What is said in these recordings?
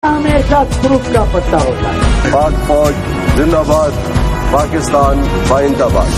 ہمیشہ تھروپ کا پتہ ہوتا ہے. پاک فوج زندہ باد، پاکستان بائندہ باد.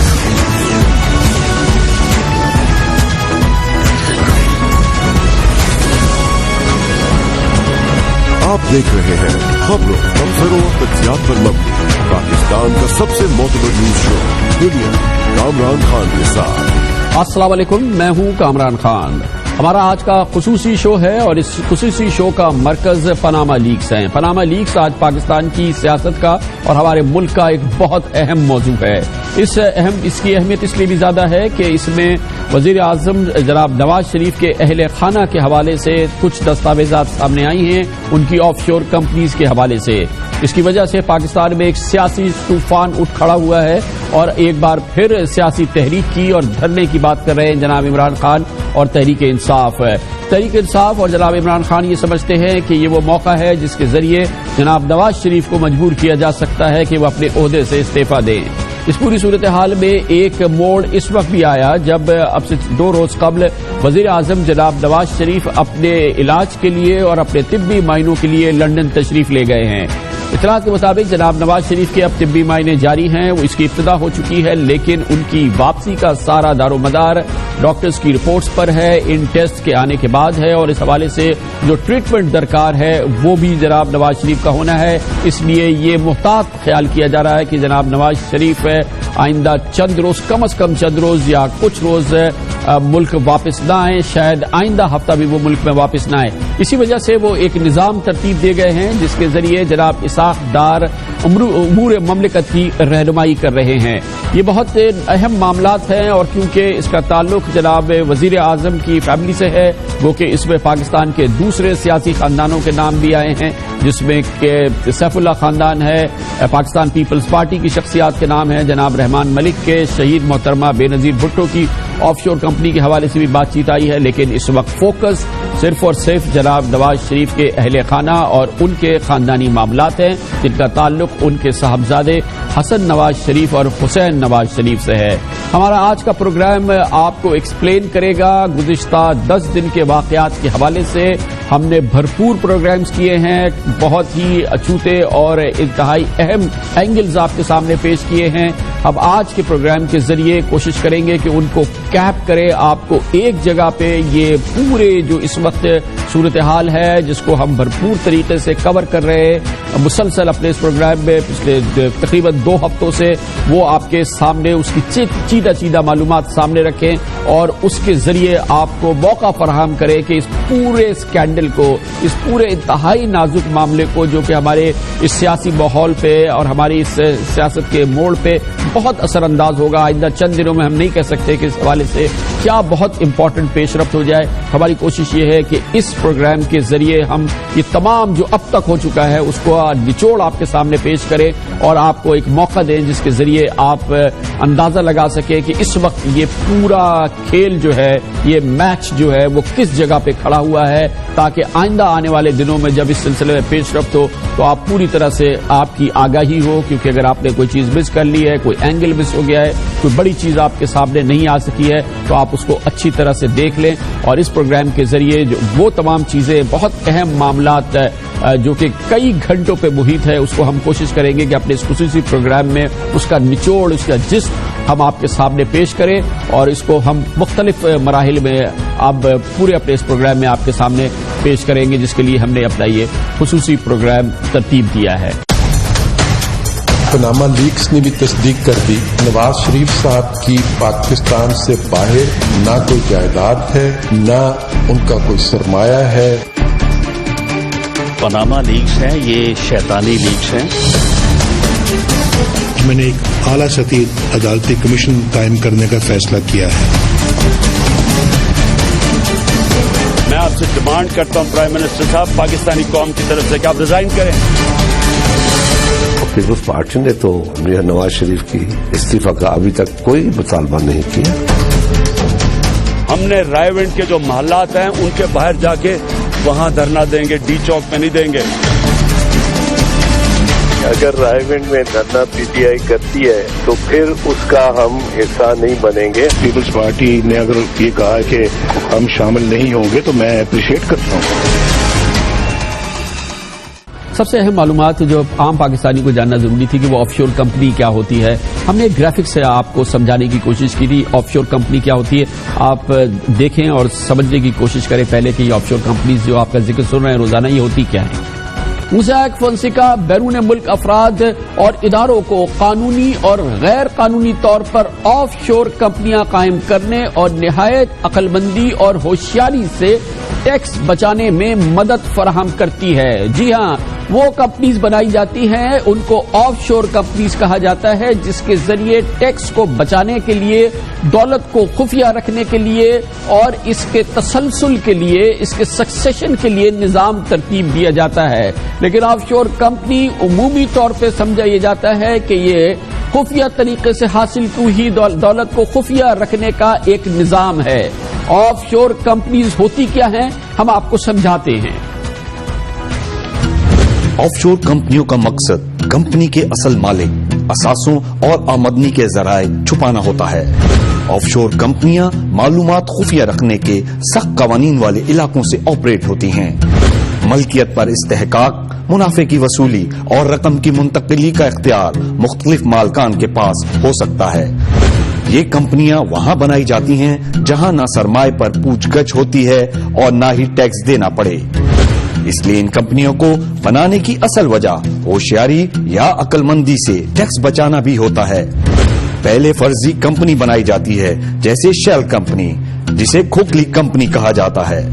آپ دیکھ رہے ہیں خبروں تبصروں اور تجزیات پر مبنی پاکستان کا سب سے معتبر نیوز شو دنیا، کامران خان کے ساتھ. السلام علیکم، میں ہوں کامران خان. ہمارا آج کا خصوصی شو ہے اور اس خصوصی شو کا مرکز پاناما لیکس ہیں. پاناما لیکس آج پاکستان کی سیاست کا اور ہمارے ملک کا ایک بہت اہم موضوع ہے. اس کی اہمیت اس لیے بھی زیادہ ہے کہ اس میں وزیر اعظم جناب نواز شریف کے اہل خانہ کے حوالے سے کچھ دستاویزات سامنے آئی ہیں، ان کی آف شور کمپنیز کے حوالے سے. اس کی وجہ سے پاکستان میں ایک سیاسی طوفان اٹھ کھڑا ہوا ہے اور ایک بار پھر سیاسی تحریک کی اور دھرنے کی بات کر رہے ہیں جناب عمران خان اور تحریک انصاف. تحریک انصاف اور جناب عمران خان یہ سمجھتے ہیں کہ یہ وہ موقع ہے جس کے ذریعے جناب نواز شریف کو مجبور کیا جا سکتا ہے کہ وہ اپنے عہدے سے استعفیٰ دیں. اس پوری صورتحال میں ایک موڑ اس وقت بھی آیا جب اب سے 2 روز قبل وزیر اعظم جناب نواز شریف اپنے علاج کے لیے اور اپنے طبی معائنوں کے لیے لندن تشریف لے گئے ہیں. اطلاعات کے مطابق جناب نواز شریف کے اب طبی معائنے جاری ہیں، وہ اس کی ابتدا ہو چکی ہے، لیکن ان کی واپسی کا سارا دار و مدار ڈاکٹرز کی رپورٹس پر ہے، ان ٹیسٹ کے آنے کے بعد ہے، اور اس حوالے سے جو ٹریٹمنٹ درکار ہے وہ بھی جناب نواز شریف کا ہونا ہے. اس لیے یہ محتاط خیال کیا جا رہا ہے کہ جناب نواز شریف آئندہ چند روز، کم از کم چند روز یا کچھ روز ملک واپس نہ آئیں، شاید آئندہ ہفتہ بھی وہ ملک میں واپس نہ آئیں. اسی وجہ سے وہ ایک نظام ترتیب دے گئے ہیں جس کے ذریعے جناب اسحاق ڈار امور مملکت کی رہنمائی کر رہے ہیں. یہ بہت اہم معاملات ہیں اور کیونکہ اس کا تعلق جناب وزیر اعظم کی فیملی سے ہے، وہ کہ اس میں پاکستان کے دوسرے سیاسی خاندانوں کے نام بھی آئے ہیں، جس میں کہ سیف اللہ خاندان ہے، پاکستان پیپلز پارٹی کی شخصیات کے نام ہیں، جناب رحمان ملک کے، شہید محترمہ بے نظیر بھٹو کی آف شور کمپنی کے حوالے سے بھی بات چیت آئی ہے. لیکن اس وقت فوکس صرف اور صرف جناب نواز شریف کے اہل خانہ اور ان کے خاندانی معاملات ہیں جن کا تعلق ان کے صاحبزادے حسن نواز شریف اور حسین نواز شریف سے ہے. ہمارا آج کا پروگرام آپ کو ایکسپلین کرے گا. گزشتہ 10 دن کے واقعات کے حوالے سے ہم نے بھرپور پروگرامز کیے ہیں، بہت ہی اچھوتے اور انتہائی اہم اینگلز آپ کے سامنے پیش کیے ہیں. اب آج کے پروگرام کے ذریعے کوشش کریں گے کہ ان کو کیپ کرے، آپ کو ایک جگہ پہ یہ پورے جو اس وقت صورتحال ہے جس کو ہم بھرپور طریقے سے کور کر رہے ہیں مسلسل اپنے اس پروگرام میں پچھلے تقریباً 2 ہفتوں سے، وہ آپ کے سامنے اس کی چیدہ معلومات سامنے رکھیں اور اس کے ذریعے آپ کو موقع فراہم کرے کہ اس پورے اسکینڈل کو، اس پورے انتہائی نازک معاملے کو جو کہ ہمارے اس سیاسی ماحول پہ اور ہماری اس سیاست کے موڑ پہ بہت اثر انداز ہوگا. آئندہ چند دنوں میں ہم نہیں کہہ سکتے کہ اس حوالے سے کیا بہت امپورٹنٹ پیش رفت ہو جائے. ہماری کوشش یہ ہے کہ اس پروگرام کے ذریعے ہم یہ تمام جو اب تک ہو چکا ہے اس کو نچوڑ آپ کے سامنے پیش کریں اور آپ کو ایک موقع دیں جس کے ذریعے آپ اندازہ لگا سکیں کہ اس وقت یہ پورا کھیل جو ہے، یہ میچ جو ہے وہ کس جگہ پہ کھڑا ہوا ہے، تاکہ آئندہ آنے والے دنوں میں جب اس سلسلے میں پیش رفت ہو تو آپ پوری طرح سے آپ کی آگاہی ہو. کیونکہ اگر آپ نے کوئی چیز مس کر لی ہے، کوئی اینگل مس ہو گیا ہے، کوئی بڑی چیز آپ کے سامنے نہیں آ سکی ہے تو آپ اس کو اچھی طرح سے دیکھ لیں. اور اس پروگرام کے ذریعے جو وہ تمام چیزیں، بہت اہم معاملات جو کہ کئی گھنٹوں پہ محیط ہے، اس کو ہم کوشش کریں گے کہ اپنے اس خصوصی پروگرام میں اس کا نچوڑ، اس کا جسم ہم آپ کے سامنے پیش کریں اور اس کو ہم مختلف مراحل میں اب پورے اپنے اس پروگرام میں آپ کے سامنے پیش کریں گے، جس کے لیے ہم نے اپنا یہ خصوصی پروگرام ترتیب دیا ہے. پاناما لیکس نے بھی تصدیق کر دی، نواز شریف صاحب کی پاکستان سے باہر نہ کوئی جائیداد ہے، نہ ان کا کوئی سرمایہ ہے. پاناما لیکس ہیں، یہ شیطانی لیکس ہیں. میں نے ایک اعلیٰ سطحی عدالتی کمیشن قائم کرنے کا فیصلہ کیا ہے. میں آپ سے ڈیمانڈ کرتا ہوں پرائم منسٹر صاحب، پاکستانی قوم کی طرف سے کہ آپ ریزائن کریں. پیپلز پارٹی نے تو میاں نواز شریف کی استعفیٰ کا ابھی تک کوئی مطالبہ نہیں کیا. ہم نے رائے ونڈ کے جو محلات ہیں ان کے باہر جا کے وہاں دھرنا دیں گے، ڈی چوک میں نہیں دیں گے. اگر رائے ونڈ میں دھرنا پی ٹی آئی کرتی ہے تو پھر اس کا ہم حصہ نہیں بنیں گے. پیپلز پارٹی نے اگر یہ کہا کہ ہم شامل نہیں ہوں گے تو میں اپریشیٹ کرتا ہوں. سب سے اہم معلومات جو عام پاکستانی کو جاننا ضروری تھی کہ وہ آف شور کمپنی کیا ہوتی ہے. ہم نے گرافکس سے آپ کو سمجھانے کی کوشش کی تھی آف شور کمپنی کیا ہوتی ہے. آپ دیکھیں اور سمجھنے کی کوشش کریں پہلے کہ یہ آف شور کمپنیز جو آپ کا ذکر سن رہے ہیں روزانہ یہ ہوتی کیا ہیں. موسیک فونسیکا بیرون ملک افراد اور اداروں کو قانونی اور غیر قانونی طور پر آف شور کمپنیاں قائم کرنے اور نہایت عقل مندی اور ہوشیاری سے ٹیکس بچانے میں مدد فراہم کرتی ہے. جی ہاں، وہ کمپنیز بنائی جاتی ہیں ان کو آف شور کمپنیز کہا جاتا ہے جس کے ذریعے ٹیکس کو بچانے کے لیے، دولت کو خفیہ رکھنے کے لیے اور اس کے تسلسل کے لیے، اس کے سکسیشن کے لیے نظام ترتیب دیا جاتا ہے. لیکن آف شور کمپنی عمومی طور پہ سمجھا یہ جاتا ہے کہ یہ خفیہ طریقے سے حاصل کی ہوئی دولت کو خفیہ رکھنے کا ایک نظام ہے. آف شور کمپنیز ہوتی کیا ہیں ہم آپ کو سمجھاتے ہیں. آف شور کمپنیوں کا مقصد کمپنی کے اصل مالک، اثاثوں اور آمدنی کے ذرائع چھپانا ہوتا ہے. آف شور کمپنیاں معلومات خفیہ رکھنے کے سخت قوانین والے علاقوں سے آپریٹ ہوتی ہیں. ملکیت پر استحقاق، منافع کی وصولی اور رقم کی منتقلی کا اختیار مختلف مالکان کے پاس ہو سکتا ہے. یہ کمپنیاں وہاں بنائی جاتی ہیں جہاں نہ سرمائے پر پوچھ گچھ ہوتی ہے اور نہ ہی ٹیکس دینا پڑے. اس لیے ان کمپنیوں کو بنانے کی اصل وجہ ہوشیاری یا عقل مندی سے ٹیکس بچانا بھی ہوتا ہے. پہلے فرضی کمپنی بنائی جاتی ہے جیسے شیل کمپنی، جسے کھوکھلی کمپنی کہا جاتا ہے.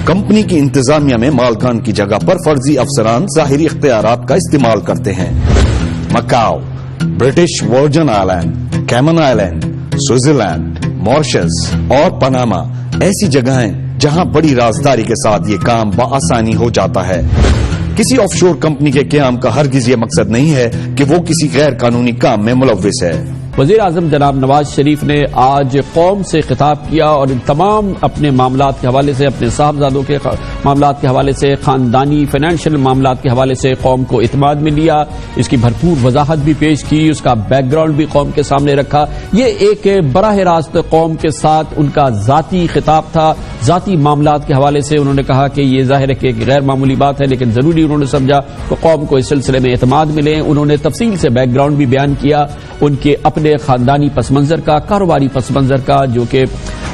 کمپنی کی انتظامیہ میں مالکان کی جگہ پر فرضی افسران ظاہری اختیارات کا استعمال کرتے ہیں. Macau, British Virgin island, Cayman island, Switzerland, Mauritius اور پاناما ایسی جگہیں جہاں بڑی رازداری کے ساتھ یہ کام بآسانی ہو جاتا ہے. کسی آف شور کمپنی کے قیام کا ہرگز یہ مقصد نہیں ہے کہ وہ کسی غیر قانونی کام میں ملوث ہے. وزیر اعظم جناب نواز شریف نے آج قوم سے خطاب کیا اور ان تمام اپنے معاملات کے حوالے سے، اپنے صاحبزادوں کے معاملات کے حوالے سے، خاندانی فائنینشیل معاملات کے حوالے سے قوم کو اعتماد میں لیا. اس کی بھرپور وضاحت بھی پیش کی، اس کا بیک گراؤنڈ بھی قوم کے سامنے رکھا. یہ ایک براہ راست قوم کے ساتھ ان کا ذاتی خطاب تھا. ذاتی معاملات کے حوالے سے انہوں نے کہا کہ یہ ظاہر ہے کہ ایک غیر معمولی بات ہے، لیکن ضروری انہوں نے سمجھا کہ قوم کو اس سلسلے میں اعتماد ملے. انہوں نے تفصیل سے بیک گراؤنڈ بھی بیان کیا ان کے اپنے خاندانی پس منظر کا، کاروباری پس منظر کا، جو کہ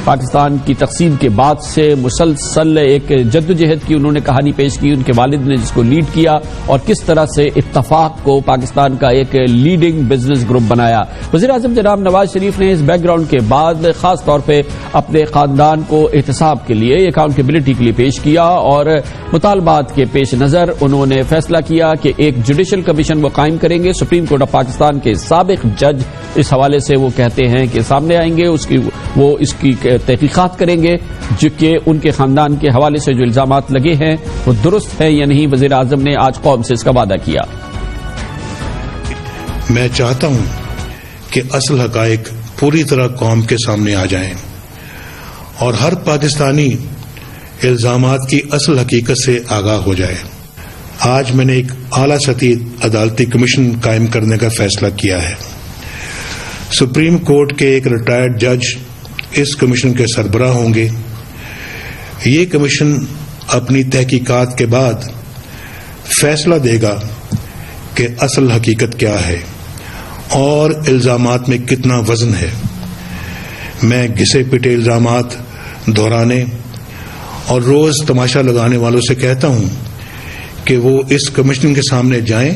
پاکستان کی تقسیم کے بعد سے مسلسل ایک جدوجہد کی انہوں نے کہانی پیش کی. ان کے والد نے جس کو لیڈ کیا اور کس طرح سے اتفاق کو پاکستان کا ایک لیڈنگ بزنس گروپ بنایا. وزیر اعظم جناب نواز شریف نے اس بیک گراؤنڈ کے بعد خاص طور پہ اپنے خاندان کو احتساب کے لیے، اکاؤنٹیبلٹی کے لیے پیش کیا اور مطالبات کے پیش نظر انہوں نے فیصلہ کیا کہ ایک جوڈیشل کمیشن وہ قائم کریں گے. سپریم کورٹ آف پاکستان کے سابق جج اس حوالے سے وہ کہتے ہیں کہ سامنے آئیں گے، وہ اس کی تحقیقات کریں گے جو کہ ان کے خاندان کے حوالے سے جو الزامات لگے ہیں وہ درست ہیں یا نہیں. وزیر اعظم نے آج قوم سے اس کا وعدہ کیا. میں چاہتا ہوں کہ اصل حقائق پوری طرح قوم کے سامنے آ جائیں اور ہر پاکستانی الزامات کی اصل حقیقت سے آگاہ ہو جائے. آج میں نے ایک اعلیٰ سطحی عدالتی کمیشن قائم کرنے کا فیصلہ کیا ہے. سپریم کورٹ کے ایک ریٹائرڈ جج اس کمیشن کے سربراہ ہوں گے. یہ کمیشن اپنی تحقیقات کے بعد فیصلہ دے گا کہ اصل حقیقت کیا ہے اور الزامات میں کتنا وزن ہے. میں گھسے پٹے الزامات دہرانے اور روز تماشا لگانے والوں سے کہتا ہوں کہ وہ اس کمیشن کے سامنے جائیں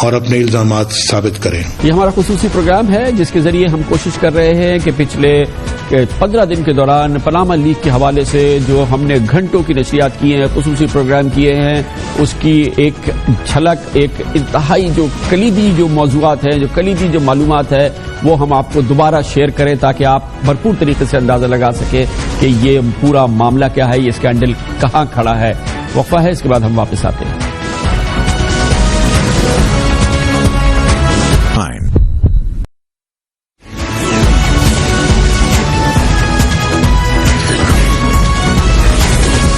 اور اپنے الزامات ثابت کریں. یہ ہمارا خصوصی پروگرام ہے جس کے ذریعے ہم کوشش کر رہے ہیں کہ پچھلے 15 دن کے دوران پاناما لیک کے حوالے سے جو ہم نے گھنٹوں کی نشریات کی ہیں، خصوصی پروگرام کیے ہیں، اس کی ایک جھلک، ایک انتہائی جو کلیدی جو موضوعات ہیں، جو کلیدی جو معلومات ہے وہ ہم آپ کو دوبارہ شیئر کریں تاکہ آپ بھرپور طریقے سے اندازہ لگا سکیں کہ یہ پورا معاملہ کیا ہے، یہ اسکینڈل کہاں کھڑا ہے. وقفہ ہے، اس کے بعد ہم واپس آتے ہیں.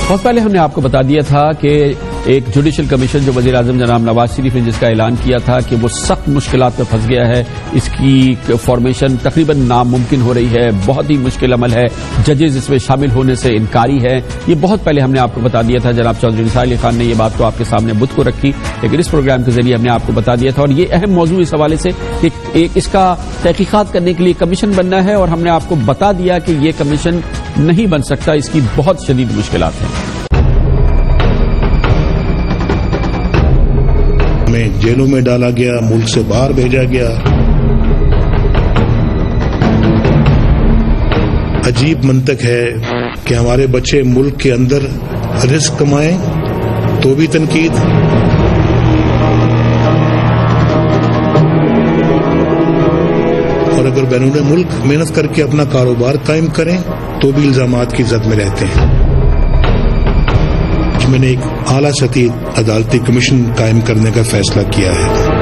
بہت پہلے ہم نے آپ کو بتا دیا تھا کہ ایک جوڈیشل کمیشن جو وزیر اعظم جناب نواز شریف نے جس کا اعلان کیا تھا کہ وہ سخت مشکلات میں پھنس گیا ہے، اس کی فارمیشن تقریباً ناممکن ہو رہی ہے، بہت ہی مشکل عمل ہے، ججز اس میں شامل ہونے سے انکاری ہے. یہ بہت پہلے ہم نے آپ کو بتا دیا تھا، جناب چودھری نثار علی خان نے یہ بات تو آپ کے سامنے بدھ کو رکھی، لیکن اس پروگرام کے ذریعے ہم نے آپ کو بتا دیا تھا. اور یہ اہم موضوع اس حوالے سے کہ اس کا تحقیقات کرنے کے لیے کمیشن بننا ہے، اور ہم نے آپ کو بتا دیا کہ یہ کمیشن نہیں بن سکتا، اس کی بہت شدید مشکلات ہیں. ہمیں جیلوں میں ڈالا گیا، ملک سے باہر بھیجا گیا. عجیب منطق ہے کہ ہمارے بچے ملک کے اندر رزق کمائیں تو بھی تنقید، اور اگر بیرون ملک محنت کر کے اپنا کاروبار قائم کریں تو بھی الزامات کی زد میں رہتے ہیں. میں نے ایک اعلیٰ سطحی عدالتی کمیشن قائم کرنے کا فیصلہ کیا ہے.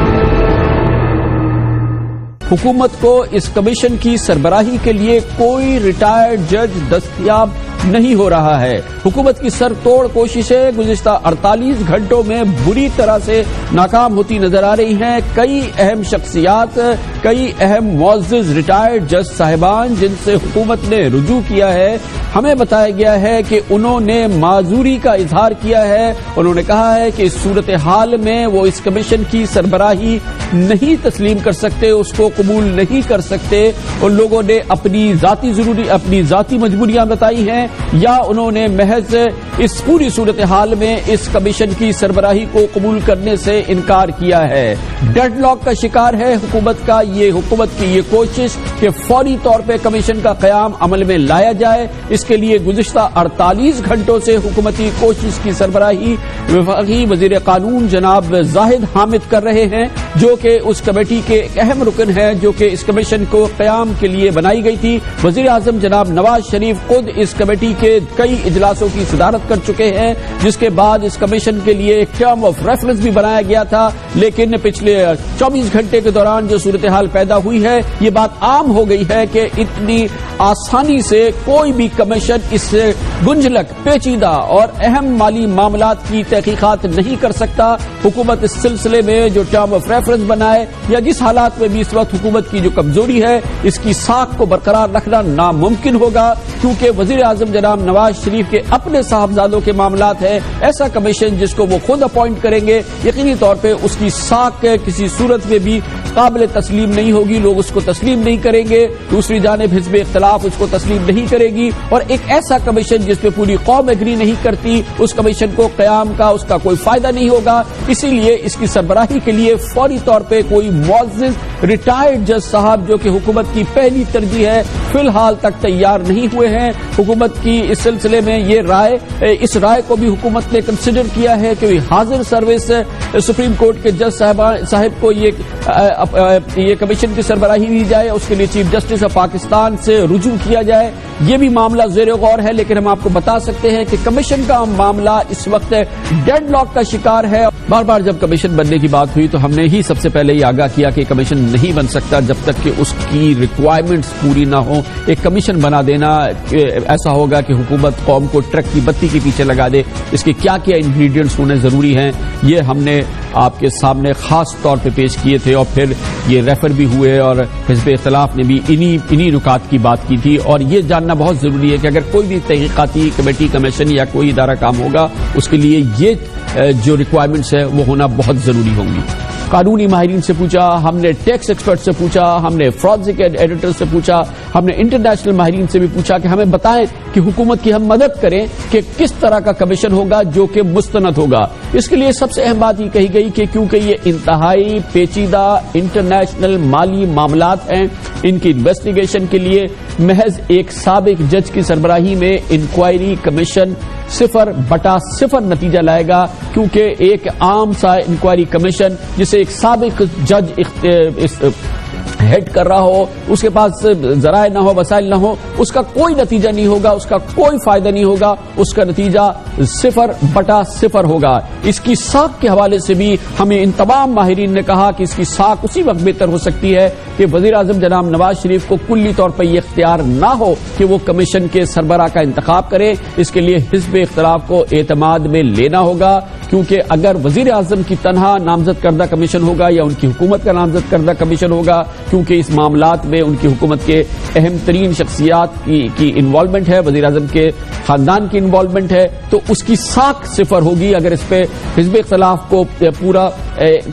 حکومت کو اس کمیشن کی سربراہی کے لیے کوئی ریٹائرڈ جج دستیاب نہیں ہو رہا ہے. حکومت کی سر توڑ کوششیں گزشتہ 48 گھنٹوں میں بری طرح سے ناکام ہوتی نظر آ رہی ہیں. کئی اہم شخصیات، کئی اہم معزز ریٹائرڈ جج صاحبان جن سے حکومت نے رجوع کیا ہے، ہمیں بتایا گیا ہے کہ انہوں نے معذوری کا اظہار کیا ہے. انہوں نے کہا ہے کہ اس صورتحال میں وہ اس کمیشن کی سربراہی نہیں تسلیم کر سکتے، اس کو قبول نہیں کر سکتے. ان لوگوں نے اپنی ذاتی مجبوریاں بتائی ہیں، یا انہوں نے محض اس پوری صورتحال میں اس کمیشن کی سربراہی کو قبول کرنے سے انکار کیا ہے. ڈیڈ لاک کا شکار ہے حکومت کی یہ کوشش کہ فوری طور پہ کمیشن کا قیام عمل میں لایا جائے. اس کے لیے گزشتہ 48 گھنٹوں سے حکومتی کوشش کی سربراہی وفاقی وزیر قانون جناب زاہد حامد کر رہے ہیں، جو کہ اس کمیٹی کے ایک اہم رکن ہے جو کہ اس کمیشن کو قیام کے لیے بنائی گئی تھی. وزیر اعظم جناب نواز شریف خود اس کمیٹی کے کئی اجلاسوں کی صدارت کر چکے ہیں، جس کے بعد اس کمیشن کے لیے ایک ٹرم آف ریفرنس بھی بنایا گیا تھا. لیکن پچھلے 24 گھنٹے کے دوران جو صورتحال پیدا ہوئی ہے، یہ بات عام ہو گئی ہے کہ اتنی آسانی سے کوئی بھی کمیشن اس گنجلک، پیچیدہ اور اہم مالی معاملات کی تحقیقات نہیں کر سکتا. حکومت اس سلسلے میں جو ٹرم آف ریفرنس بنائے، یا جس حالات میں بھی اس وقت حکومت کی جو کمزوری ہے، اس کی ساکھ کو برقرار رکھنا ناممکن ہوگا، کیونکہ وزیر اعظم جناب نواز شریف کے اپنے صاحبزادوں کے معاملات ہیں. ایسا کمیشن جس کو وہ خود اپوائنٹ کریں گے، یقینی طور پہ اس کی ساکھ کسی صورت میں بھی قابل تسلیم نہیں ہوگی، لوگ اس کو تسلیم نہیں کریں گے. دوسری جانب حزب اختلاف اس کو تسلیم نہیں کرے گی، اور ایک ایسا کمیشن جس پہ پوری قوم ایگری نہیں کرتی، اس کمیشن کو قیام کا اس کا کوئی فائدہ نہیں ہوگا. اسی لیے اس کی سربراہی کے لیے فوری طور پہ کوئی معزز ریٹائرڈ جج صاحب جو کہ حکومت کی پہلی ترجیح ہے، فی الحال تک تیار نہیں ہوئے ہیں. حکومت کی اس سلسلے میں اس رائے کو بھی حکومت نے کنسیڈر کیا ہے کہ حاضر سروس سپریم کورٹ کے جج صاحب کو یہ کمیشن کی سربراہی دی جائے، اس کے لیے چیف جسٹس آف پاکستان سے رجوع کیا جائے. یہ بھی معاملہ زیر غور ہے، لیکن ہم آپ کو بتا سکتے ہیں کہ کمیشن کا معاملہ اس وقت ڈیڈ لاک کا شکار ہے. بار بار جب کمیشن بننے کی بات ہوئی تو ہم نے ہی سب سے پہلے یہ آگاہ کیا کہ کمیشن نہیں بن سکتا جب تک کہ اس کی ریکوائرمنٹس پوری نہ ہوں. ایک کمیشن بنا دینا ایسا ہوگا کہ حکومت قوم کو ٹرک کی بتی کے پیچھے لگا دے. اس کے کیا کیا انگریڈینٹس ہونے ضروری ہیں، یہ ہم نے آپ کے سامنے خاص طور پہ پیش کیے تھے، اور پھر یہ ریفر بھی ہوئے، اور حزب اختلاف نے بھی انہی نکات کی بات کی تھی. اور یہ جاننا بہت ضروری ہے کہ اگر کوئی بھی تحقیقاتی کمیٹی، کمیشن یا کوئی ادارہ کام ہوگا، اس کے لیے یہ جو ریکوائرمنٹس ہے وہ ہونا بہت ضروری ہوں گی. قانونی ماہرین سے پوچھا، ہم نے ٹیکس ایکسپرٹ سے پوچھا، ہم نے فورنسک ایڈیٹر سے پوچھا، ہم نے انٹرنیشنل ماہرین سے بھی پوچھا کہ ہمیں بتائیں کہ حکومت کی ہم مدد کریں کہ کس طرح کا کمیشن ہوگا جو کہ مستند ہوگا. اس کے لیے سب سے اہم بات یہ کہی گئی کہ کیونکہ یہ انتہائی پیچیدہ انٹرنیشنل مالی معاملات ہیں، ان کی انویسٹیگیشن کے لیے محض ایک سابق جج کی سربراہی میں انکوائری کمیشن 0/0 نتیجہ لائے گا. کیونکہ ایک عام سا انکوائری کمیشن جسے ایک سابق جج ہیڈ کر رہا ہو، اس کے پاس ذرائع نہ ہو، وسائل نہ ہو، اس کا کوئی نتیجہ نہیں ہوگا، اس کا کوئی فائدہ نہیں ہوگا، اس کا نتیجہ 0/0 ہوگا۔ اس کی ساکھ کے حوالے سے بھی ہمیں ان تمام ماہرین نے کہا کہ اس کی ساکھ اسی وقت بہتر ہو سکتی ہے کہ وزیر اعظم جناب نواز شریف کو کلی طور پر یہ اختیار نہ ہو کہ وہ کمیشن کے سربراہ کا انتخاب کرے۔ اس کے لیے حزب اختلاف کو اعتماد میں لینا ہوگا، کیونکہ اگر وزیر اعظم کی تنہا نامزد کردہ کمیشن ہوگا یا ان کی حکومت کا نامزد کردہ کمیشن ہوگا، کیونکہ اس معاملات میں ان کی حکومت کے اہم ترین شخصیات کی انوالومنٹ ہے، وزیر اعظم کے خاندان کی انوالومنٹ ہے، تو اس کی ساکھ 0 ہوگی۔ اگر اس پہ حزب اختلاف کو پورا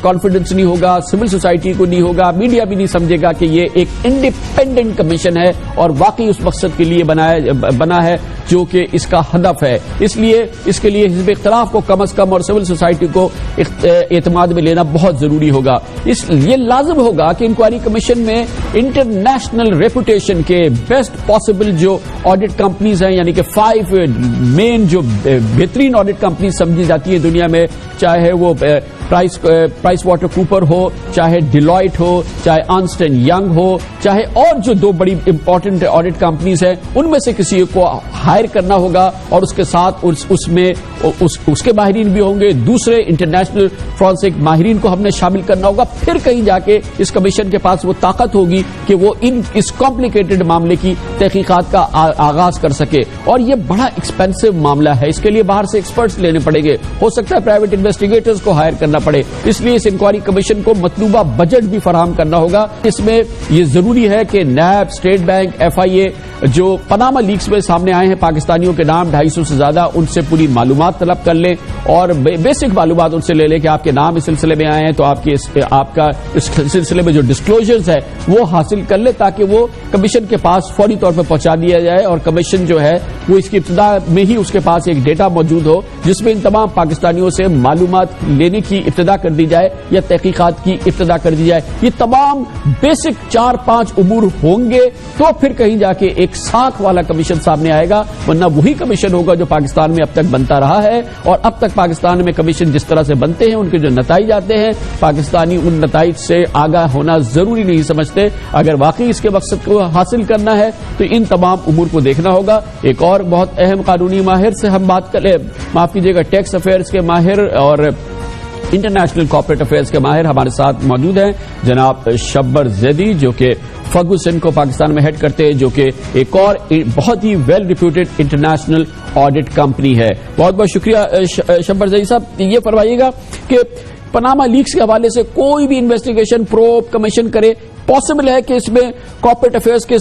کانفیڈنس نہیں ہوگا، سول سوسائٹی کو نہیں ہوگا، میڈیا بھی نہیں سمجھے گا کہ یہ ایک انڈیپینڈنٹ کمیشن ہے اور واقعی اس مقصد کے لیے بنا ہے جو کہ اس کا ہدف ہے۔ اس لیے اس کے لیے حزب اختلاف کو کم از کم اور سول سوسائٹی کو اعتماد میں لینا بہت ضروری ہوگا۔ یہ لازم ہوگا کہ انکوائری کمیشن میں انٹرنیشنل ریپوٹیشن کے بیسٹ پاسبل جو آڈٹ کمپنیز ہیں، یعنی کہ 5 مین جو بہترین آڈٹ کمپنیز سمجھی جاتی ہیں دنیا میں، چاہے وہ پرائس واٹر کوپر ہو، چاہے ڈیلائٹ ہو، چاہے ارنسٹ اینڈ ینگ ہو، چاہے اور جو 2 بڑی امپورٹنٹ آڈٹ کمپنیز ہیں، ان میں سے کسی کو ہائر کرنا ہوگا اور اس کے ساتھ اس کے ماہرین بھی ہوں گے، دوسرے انٹرنیشنل فورینسک ماہرین کو ہم نے شامل کرنا ہوگا۔ پھر کہیں جا کے اس کمیشن کے پاس وہ طاقت ہوگی کہ وہ اس کمپلیکیٹڈ معاملے کی تحقیقات کا آغاز کر سکے، اور یہ بڑا ایکسپینسو معاملہ ہے، اس کے لیے باہر سے ایکسپرٹس لینے پڑیں گے، ہو سکتا ہے پرائیویٹ انویسٹیگیٹرز کو ہائر کرنا پڑے، اس لیے اس انکوائری کمیشن کو مطلوبہ بجٹ بھی فراہم کرنا ہوگا۔ اس میں یہ ضروری ہے کہ نیب، اسٹیٹ بینک، FIA جو پاناما لیکس میں سامنے آئے ہیں پاکستانیوں کے نام 250 سے زیادہ، ان سے پوری معلومات طلب کر لیں اور بیسک معلومات ان سے لے لیں کہ آپ کے نام اس سلسلے میں آئے ہیں تو آپ کا اس سلسلے میں جو ڈسکلوجرز ہے وہ حاصل کر لیں، تاکہ وہ کمیشن کے پاس فوری طور پر پہنچا دیا جائے اور کمیشن جو ہے وہ اس کی ابتدا میں ہی اس کے پاس ایک ڈیٹا موجود ہو جس میں ان تمام پاکستانیوں سے معلومات لینے کی ابتدا کر دی جائے یا تحقیقات کی ابتدا کر دی جائے۔ یہ تمام بیسک 4-5 امور ہوں گے تو پھر کہیں جا کے ایک ساکھ والا کمیشن سامنے آئے گا، ورنہ وہی کمیشن ہوگا جو پاکستان میں اب تک بنتا رہا ہے، اور اب تک پاکستان میں کمیشن جس طرح سے بنتے ہیں، ان کے جو نتائج آتے ہیں، پاکستانی ان نتائج سے آگاہ ہونا ضروری نہیں سمجھتے۔ اگر واقعی اس کے مقصد کو حاصل کرنا ہے تو ان تمام امور کو دیکھنا ہوگا۔ ایک اور بہت اہم قانونی ماہر سے ہم بات کریں، معاف کیجیے گا، ٹیکس افیئرز کے ماہر اور انٹرنیشنل کارپوریٹ افیئرز کے ماہر ہمارے ساتھ موجود ہیں، جناب شبر زیدی جو کہ فرگوسن کو پاکستان میں ہیڈ کرتے ہیں، جو کہ ایک اور بہت ہی well reputed international audit company ہے۔ بہت بہت شکریہ شبر زیدی صاحب۔ یہ فرمائیے گا کہ پاناما لیکس کے حوالے سے کوئی بھی انویسٹیگیشن پروب کمیشن کرے، پاسبل ہے کہ اس میں کارپوریٹ افیئرز کے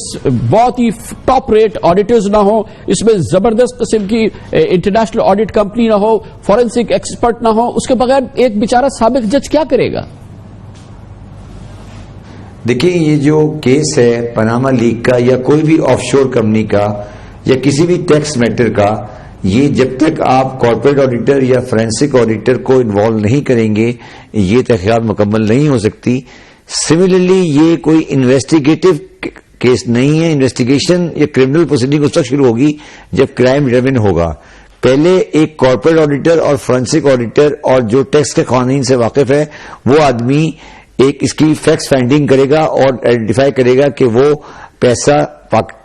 بہت ہی ٹاپ ریٹ آڈیٹرز نہ ہو، اس میں زبردست قسم کی انٹرنیشنل آڈٹ کمپنی نہ ہو، فورینسک ایکسپرٹ نہ ہو، اس کے بغیر ایک بیچارہ سابق جج کیا کرے گا؟ دیکھیں، یہ جو کیس ہے پاناما لیک کا یا کوئی بھی آف شور کمپنی کا یا کسی بھی ٹیکس میٹر کا، یہ جب تک آپ کارپوریٹ آڈیٹر یا فورینسک آڈیٹر کو انوالو نہیں کریں گے یہ تحقیقات مکمل نہیں ہو سکتی۔ سملرلی یہ کوئی انویسٹیگیٹو کیس نہیں ہے، انویسٹیگیشن یا کرمنل پروسیڈنگ اس وقت شروع ہوگی جب کرائم ڈیٹرمن ہوگا۔ پہلے ایک کارپوریٹ آڈیٹر اور فورینسک آڈیٹر اور جو ٹیکس کے قوانین سے واقف ہے وہ آدمی ایک اس کی فیکٹس فائنڈنگ کرے گا اور آئیڈینٹیفائی کرے گا کہ وہ پیسہ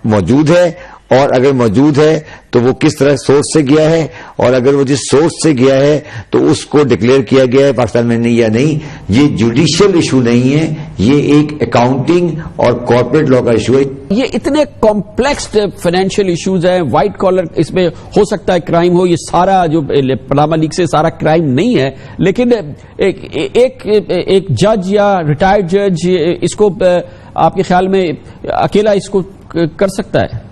موجود ہے، اور اگر موجود ہے تو وہ کس طرح سورس سے گیا ہے، اور اگر وہ جس سورس سے گیا ہے تو اس کو ڈکلیئر کیا گیا ہے پاکستان میں یا نہیں۔ یہ جوڈیشل ایشو نہیں ہے، یہ ایک اکاؤنٹنگ اور کارپوریٹ لا کا ایشو ہے۔ یہ اتنے کمپلیکس فائنینشیل ایشوز ہیں، وائٹ کالر اس میں ہو سکتا ہے کرائم ہو، یہ سارا جو پاناما لیک سے سارا کرائم نہیں ہے، لیکن ایک جج یا ریٹائرڈ جج اس کو آپ کے خیال میں اکیلا اس کو کر سکتا ہے؟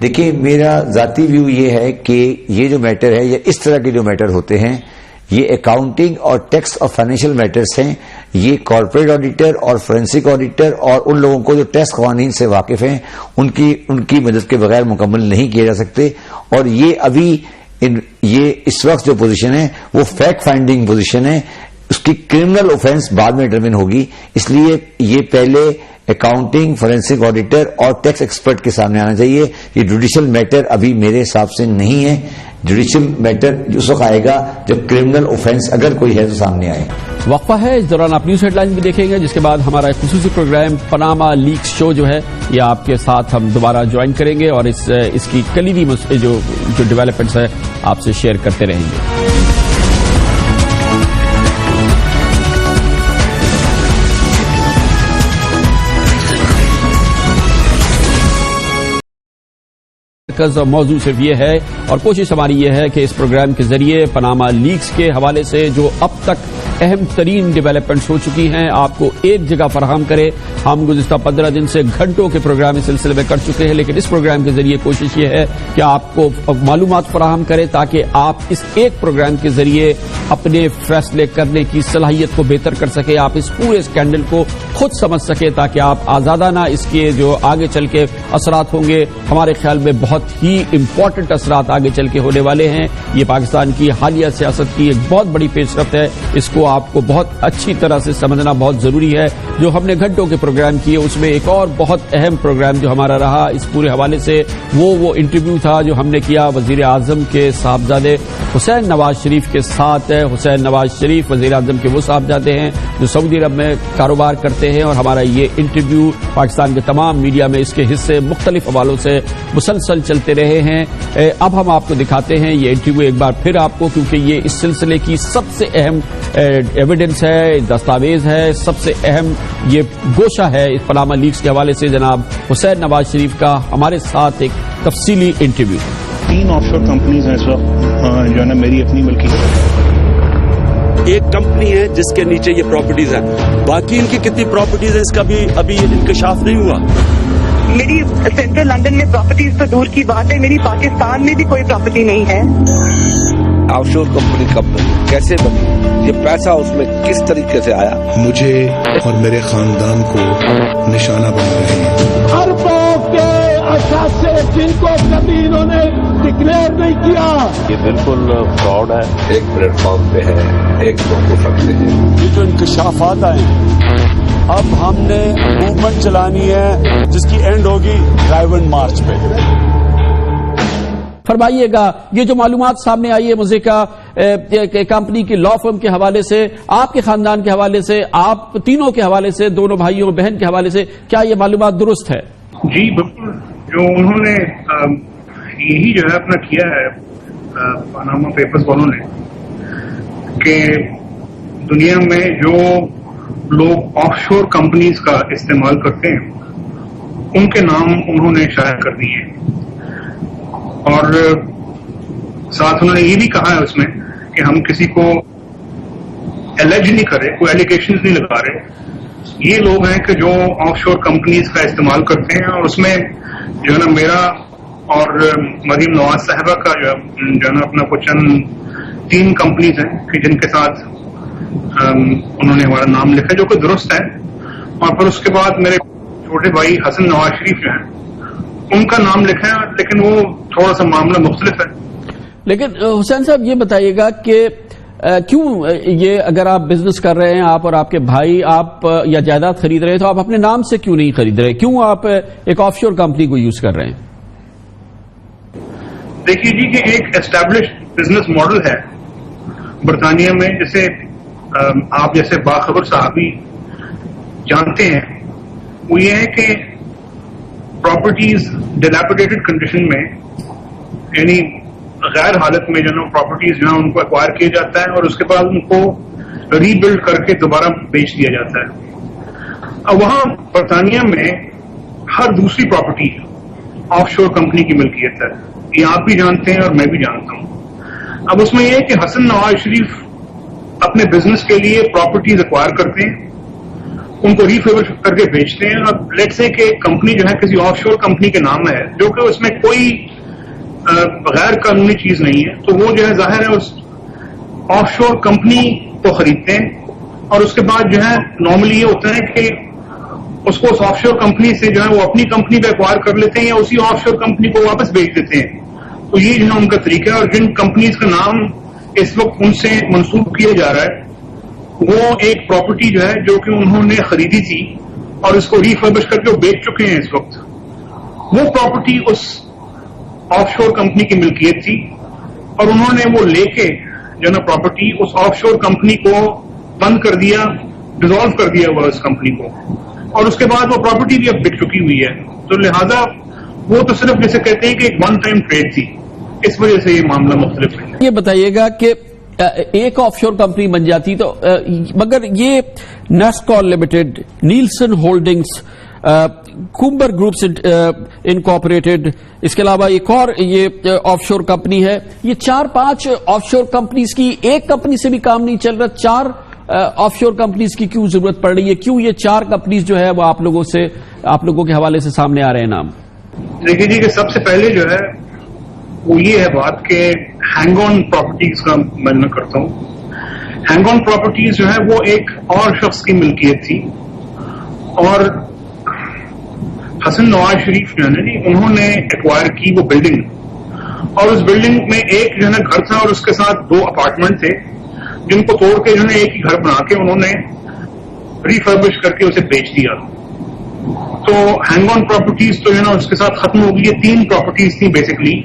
دیکھیں، میرا ذاتی ویو یہ ہے کہ یہ جو میٹر ہے یا اس طرح کے جو میٹر ہوتے ہیں یہ اکاؤنٹنگ اور ٹیکس اور فائنینشیل میٹرز ہیں، یہ کارپوریٹ آڈیٹر اور فورینسک آڈیٹر اور ان لوگوں کو جو ٹیکس قوانین سے واقف ہیں ان کی مدد کے بغیر مکمل نہیں کیے جا سکتے۔ اور یہ ابھی یہ اس وقت جو پوزیشن ہے وہ فیکٹ فائنڈنگ پوزیشن ہے، اس کی کرمنل اوفینس بعد میں ڈٹرمن ہوگی. اس لیے یہ پہلے اکاؤنٹنگ، فورینسک آڈیٹر اور ٹیکس ایکسپرٹ کے سامنے آنا چاہیے. یہ جوڈیشل میٹر ابھی میرے حساب سے نہیں ہے. جوڈیشل میٹر اس وقت آئے گا جب کرمنل اوفینس اگر کوئی ہے تو سامنے آئے. وقفہ ہے، اس دوران آپ نیوز ہیڈ لائن بھی دیکھیں گے، جس کے بعد ہمارا ایک خصوصی پروگرام پاناما لیکس شو جو ہے یہ آپ کے ساتھ ہم دوبارہ جوائن کریں گے اور اس کی کلیدی جو ڈیولپمنٹس ہے آپ سے شیئر کرتے رہیں گے. موضوع صرف یہ ہے اور کوشش ہماری یہ ہے کہ اس پروگرام کے ذریعے پاناما لیکس کے حوالے سے جو اب تک اہم ترین ڈیولپمنٹس ہو چکی ہیں آپ کو ایک جگہ فراہم کرے. ہم گزشتہ 15 دن سے گھنٹوں کے پروگرام اس سلسلے میں کر چکے ہیں، لیکن اس پروگرام کے ذریعے کوشش یہ ہے کہ آپ کو معلومات فراہم کرے تاکہ آپ اس ایک پروگرام کے ذریعے اپنے فیصلے کرنے کی صلاحیت کو بہتر کر سکے. آپ اس پورے اسکینڈل کو خود سمجھ سکے تاکہ آپ آزادانہ اس کے جو آگے چل کے اثرات ہوں گے، ہمارے خیال میں بہت ہی امپورٹنٹ اثرات آگے چل کے ہونے والے ہیں. یہ پاکستان کی حالیہ سیاست کی ایک بہت بڑی پیش رفت ہے. اس کو آپ کو بہت اچھی طرح سے سمجھنا بہت ضروری ہے. جو ہم نے گھنٹوں کے پروگرام کیے اس میں ایک اور بہت اہم پروگرام جو ہمارا رہا اس پورے حوالے سے وہ انٹرویو تھا جو ہم نے کیا وزیر اعظم کے صاحبزادے حسین نواز شریف کے ساتھ. حسین نواز شریف وزیر اعظم کے وہ صاحبزادے ہیں جو سعودی عرب میں کاروبار کرتے ہیں اور ہمارا یہ انٹرویو پاکستان کے تمام میڈیا میں اس کے حصے مختلف حوالوں سے مسلسل چلتے رہے ہیں. اب ہم آپ کو دکھاتے ہیں یہ انٹرویو ایک بار پھر آپ کو، کیونکہ یہ اس سلسلے کی سب سے اہم ایویڈنس ہے، دستاویز ہے، سب سے اہم یہ گوشہ ہے اس پاناما لیکس کے حوالے سے. جناب حسین نواز شریف کا ہمارے ساتھ ایک تفصیلی انٹرویو. 3 آف شور کمپنیز ہیں اس وقت جو ہے نا میری اپنی ملکی. ایک کمپنی ہے جس کے نیچے یہ پراپرٹیز ہیں، باقی ان کی کتنی پراپرٹیز ہیں اس کا بھی ابھی انکشاف نہیں ہوا. میری سینٹرل لندن میں پراپرٹیز تو دور کی بات ہے، میری پاکستان میں بھی کوئی پراپرٹی نہیں ہے. آف شور کمپنی کب بنی، کیسے بنی، یہ پیسہ اس میں کس طریقے سے آیا؟ مجھے اور میرے خاندان کو نشانہ بنا رہے ہیں. اربوں کے اثاثے جن کو کبھی انہوں نے ڈکلیئر نہیں کیا. یہ بالکل فراڈ ہے. ایک پلیٹ فارم پہ ہے، ایک موقف رکھتے ہیں. یہ جو انکشافات آئے ہیں اب ہم نے موومنٹ چلانی ہے جس کی اینڈ ہوگی ڈرائیون مارچ پہ. فرمائیے گا یہ جو معلومات سامنے آئی ہے مجھے کا کمپنی کی لا فرم کے حوالے سے، آپ کے خاندان کے حوالے سے، آپ تینوں کے حوالے سے، دونوں بھائیوں بہن کے حوالے سے، کیا یہ معلومات درست ہے؟ جی بالکل، جو انہوں نے یہی جو ہے اپنا کیا ہے پاناما پیپرز والوں نے کہ دنیا میں جو لوگ آف شور کمپنیز کا استعمال کرتے ہیں ان کے نام انہوں نے شائع کر دیے، اور ساتھ انہوں نے یہ بھی کہا ہے اس میں کہ ہم کسی کو ایلیج نہیں کر رہے، کوئی ایلیگیشنز نہیں لگا رہے. یہ لوگ ہیں کہ جو آف شور کمپنیز کا استعمال کرتے ہیں، اور اس میں جو ہے نا میرا اور مریم نواز صاحبہ کا جو ہے نا اپنا کچھ 3 کمپنیز ہیں کہ جن کے ساتھ انہوں نے ہمارا نام لکھا جو کہ درست ہے. اور پھر اس کے بعد میرے چھوٹے بھائی حسن نواز شریف جو ہیں ان کا نام لکھا ہے، لیکن وہ تھوڑا سا معاملہ مختلف ہے. لیکن حسین صاحب یہ بتائیے گا کہ کیوں یہ اگر آپ بزنس کر رہے ہیں آپ اور آپ کے بھائی آپ یا جائیداد خرید رہے ہیں تو آپ اپنے نام سے کیوں نہیں خرید رہے؟ کیوں آپ ایک آف شور کمپنی کو یوز کر رہے ہیں؟ دیکھیے جی کہ ایک اسٹیبلش بزنس ماڈل ہے برطانیہ میں، جسے آپ جیسے باخبر صحافی جانتے ہیں، وہ یہ ہے کہ پراپرٹیز ڈیلیپیڈیٹڈ کنڈیشن میں، یعنی غیر حالت میں جو پراپرٹیز جو ہے ان کو ایکوائر کیا جاتا ہے اور اس کے بعد ان کو ری بلڈ کر کے دوبارہ بیچ دیا جاتا ہے. اب وہاں برطانیہ میں ہر دوسری پراپرٹی آف شور کمپنی کی ملکیت ہے، یہ آپ بھی جانتے ہیں اور میں بھی جانتا ہوں. اب اس میں یہ ہے کہ حسن نواز شریف اپنے بزنس کے لیے پراپرٹیز ایکوائر کرتے ہیں، ان کو ری فیور کر کے بیچتے ہیں. اب لیٹ سے کہ کمپنی جو ہے کسی آف شور کمپنی کے نام ہے جو کہ اس میں کوئی غیر قانونی چیز نہیں ہے، تو وہ جو ہے ظاہر ہے اس آف شور کمپنی کو خریدتے ہیں، اور اس کے بعد جو ہے نارملی یہ ہوتا ہے کہ اس کو اس آف شور کمپنی سے جو ہے وہ اپنی کمپنی پہ ایکوائر کر لیتے ہیں یا اسی آف شور کمپنی کو واپس بیچ دیتے ہیں. تو یہ جو ہے ان کا طریقہ ہے. اور جن کمپنیز کا نام اس وقت ان سے منسوخ کیا جا رہا ہے وہ ایک پراپرٹی جو ہے جو کہ انہوں نے خریدی تھی اور اس کو ریفربش کر کے وہ بیچ چکے ہیں اس وقت. وہ پراپرٹی اس آف شور کمپنی کی ملکیت تھی اور انہوں نے وہ لے کے جو نا پراپرٹی اس آف شور کمپنی کو بند کر دیا, ڈیزالو کر دیا ہوا اس کمپنی کو, اور اس کے بعد وہ پراپرٹی بھی اب بک چکی ہوئی ہے. تو لہذا وہ تو صرف جیسے کہتے ہیں کہ ایک ون ٹائم ٹریڈ تھی, اس وجہ سے یہ معاملہ مختلف ہے. یہ بتائیے گا کہ ایک آف شور کمپنی بن جاتی تو مگر یہ Nescoll limited, Nielsen holdings, Coomber groups incorporated, اس کے علاوہ ایک اور یہ آف شور کمپنی ہے, یہ 4-5 آف شور کمپنیز کی ایک کمپنی سے بھی کام نہیں چل رہا. 4 آف شور کمپنیز کی کیوں ضرورت پڑ رہی ہے؟ کیوں یہ 4 کمپنیز جو ہے وہ آپ لوگوں کے حوالے سے سامنے آ رہے ہیں نام؟ دیکھیے جی کہ سب سے پہلے جو ہے وہ یہ ہے بات کہ ہینگ آن پراپرٹیز کا میں کرتا ہوں. ہینگ آن پراپرٹیز جو ہے وہ ایک اور شخص کی ملکیت تھی اور حسن نواز شریف جو ہے نا جی انہوں نے ایکوائر کی وہ بلڈنگ, اور اس بلڈنگ میں ایک جو ہے نا گھر تھا اور اس کے ساتھ 2 اپارٹمنٹ تھے جن کو توڑ کے جو ہے ایک ہی گھر بنا کے انہوں نے ریفربش کر کے اسے بیچ دیا. تو ہینگ آن پراپرٹیز تو جو ہے نا اس کے ساتھ ختم ہو گئی. یہ 3 پراپرٹیز تھیں بیسکلی.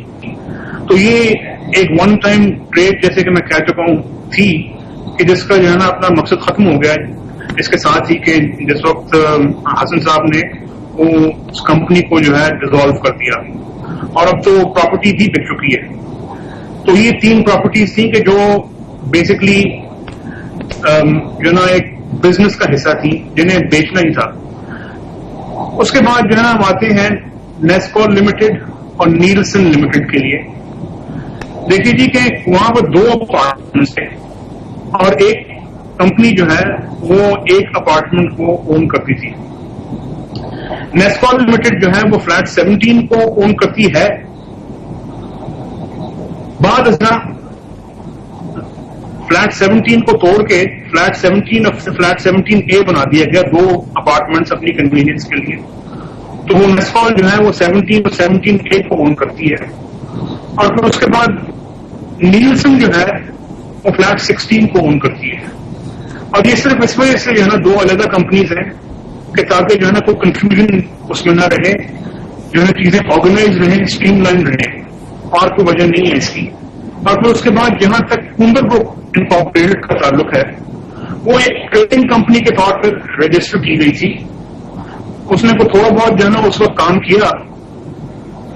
تو یہ ایک ون ٹائم ٹریڈ جیسے کہ میں کہہ چکا ہوں تھی کہ جس کا جو ہے نا اپنا مقصد ختم ہو گیا ہے. اس کے ساتھ ہی کہ جس وقت حسن صاحب نے وہ اس کمپنی کو جو ہے ڈیزالو کر دیا اور اب تو پراپرٹی بھی بک چکی ہے. تو یہ 3 پراپرٹیز تھیں کہ جو بیسکلی جو نا ایک بزنس کا حصہ تھی جنہیں بیچنا ہی تھا. اس کے بعد جو ہے نا ہم آتے ہیں نیسکول لمیٹڈ اور نیلسن لمیٹڈ کے لیے. دیکھیے جی کہ وہاں پر 2 اپارٹمنٹس تھے اور ایک کمپنی جو ہے وہ ایک اپارٹمنٹ کو اون کرتی تھی. نیسکول لمیٹڈ جو ہے وہ فلیٹ 17 کو اون کرتی ہے. بعد ازاں فلیٹ 17 کو توڑ کے فلیٹ 17 اور فلیٹ 17A بنا دیا گیا 2 اپارٹمنٹس اپنی کنوینئنس کے لیے. تو وہ نیسکول جو ہے وہ 17 اور 17A کو اون کرتی ہے. اور پھر اس کے بعد نیلسن جو ہے وہ فلیٹ 16 کو اون کرتی ہے. اور یہ صرف اس وجہ سے جو ہے نا 2 علیحدہ کمپنیز ہیں کہ تاکہ جو ہے نا کوئی کنفیوژن اس میں نہ رہے, جو ہے چیزیں آرگنائز رہیں, اسٹریم لائن رہیں, اور کوئی وجہ نہیں ہے اس کی. اور پھر اس کے بعد جہاں تک کومبر گروپ انکارپوریٹڈ کا تعلق ہے وہ ایک ٹریڈنگ کمپنی کے طور پر رجسٹر کی گئی تھی. اس نے کوئی تھوڑا بہت جو ہے نا اس وقت کام کیا,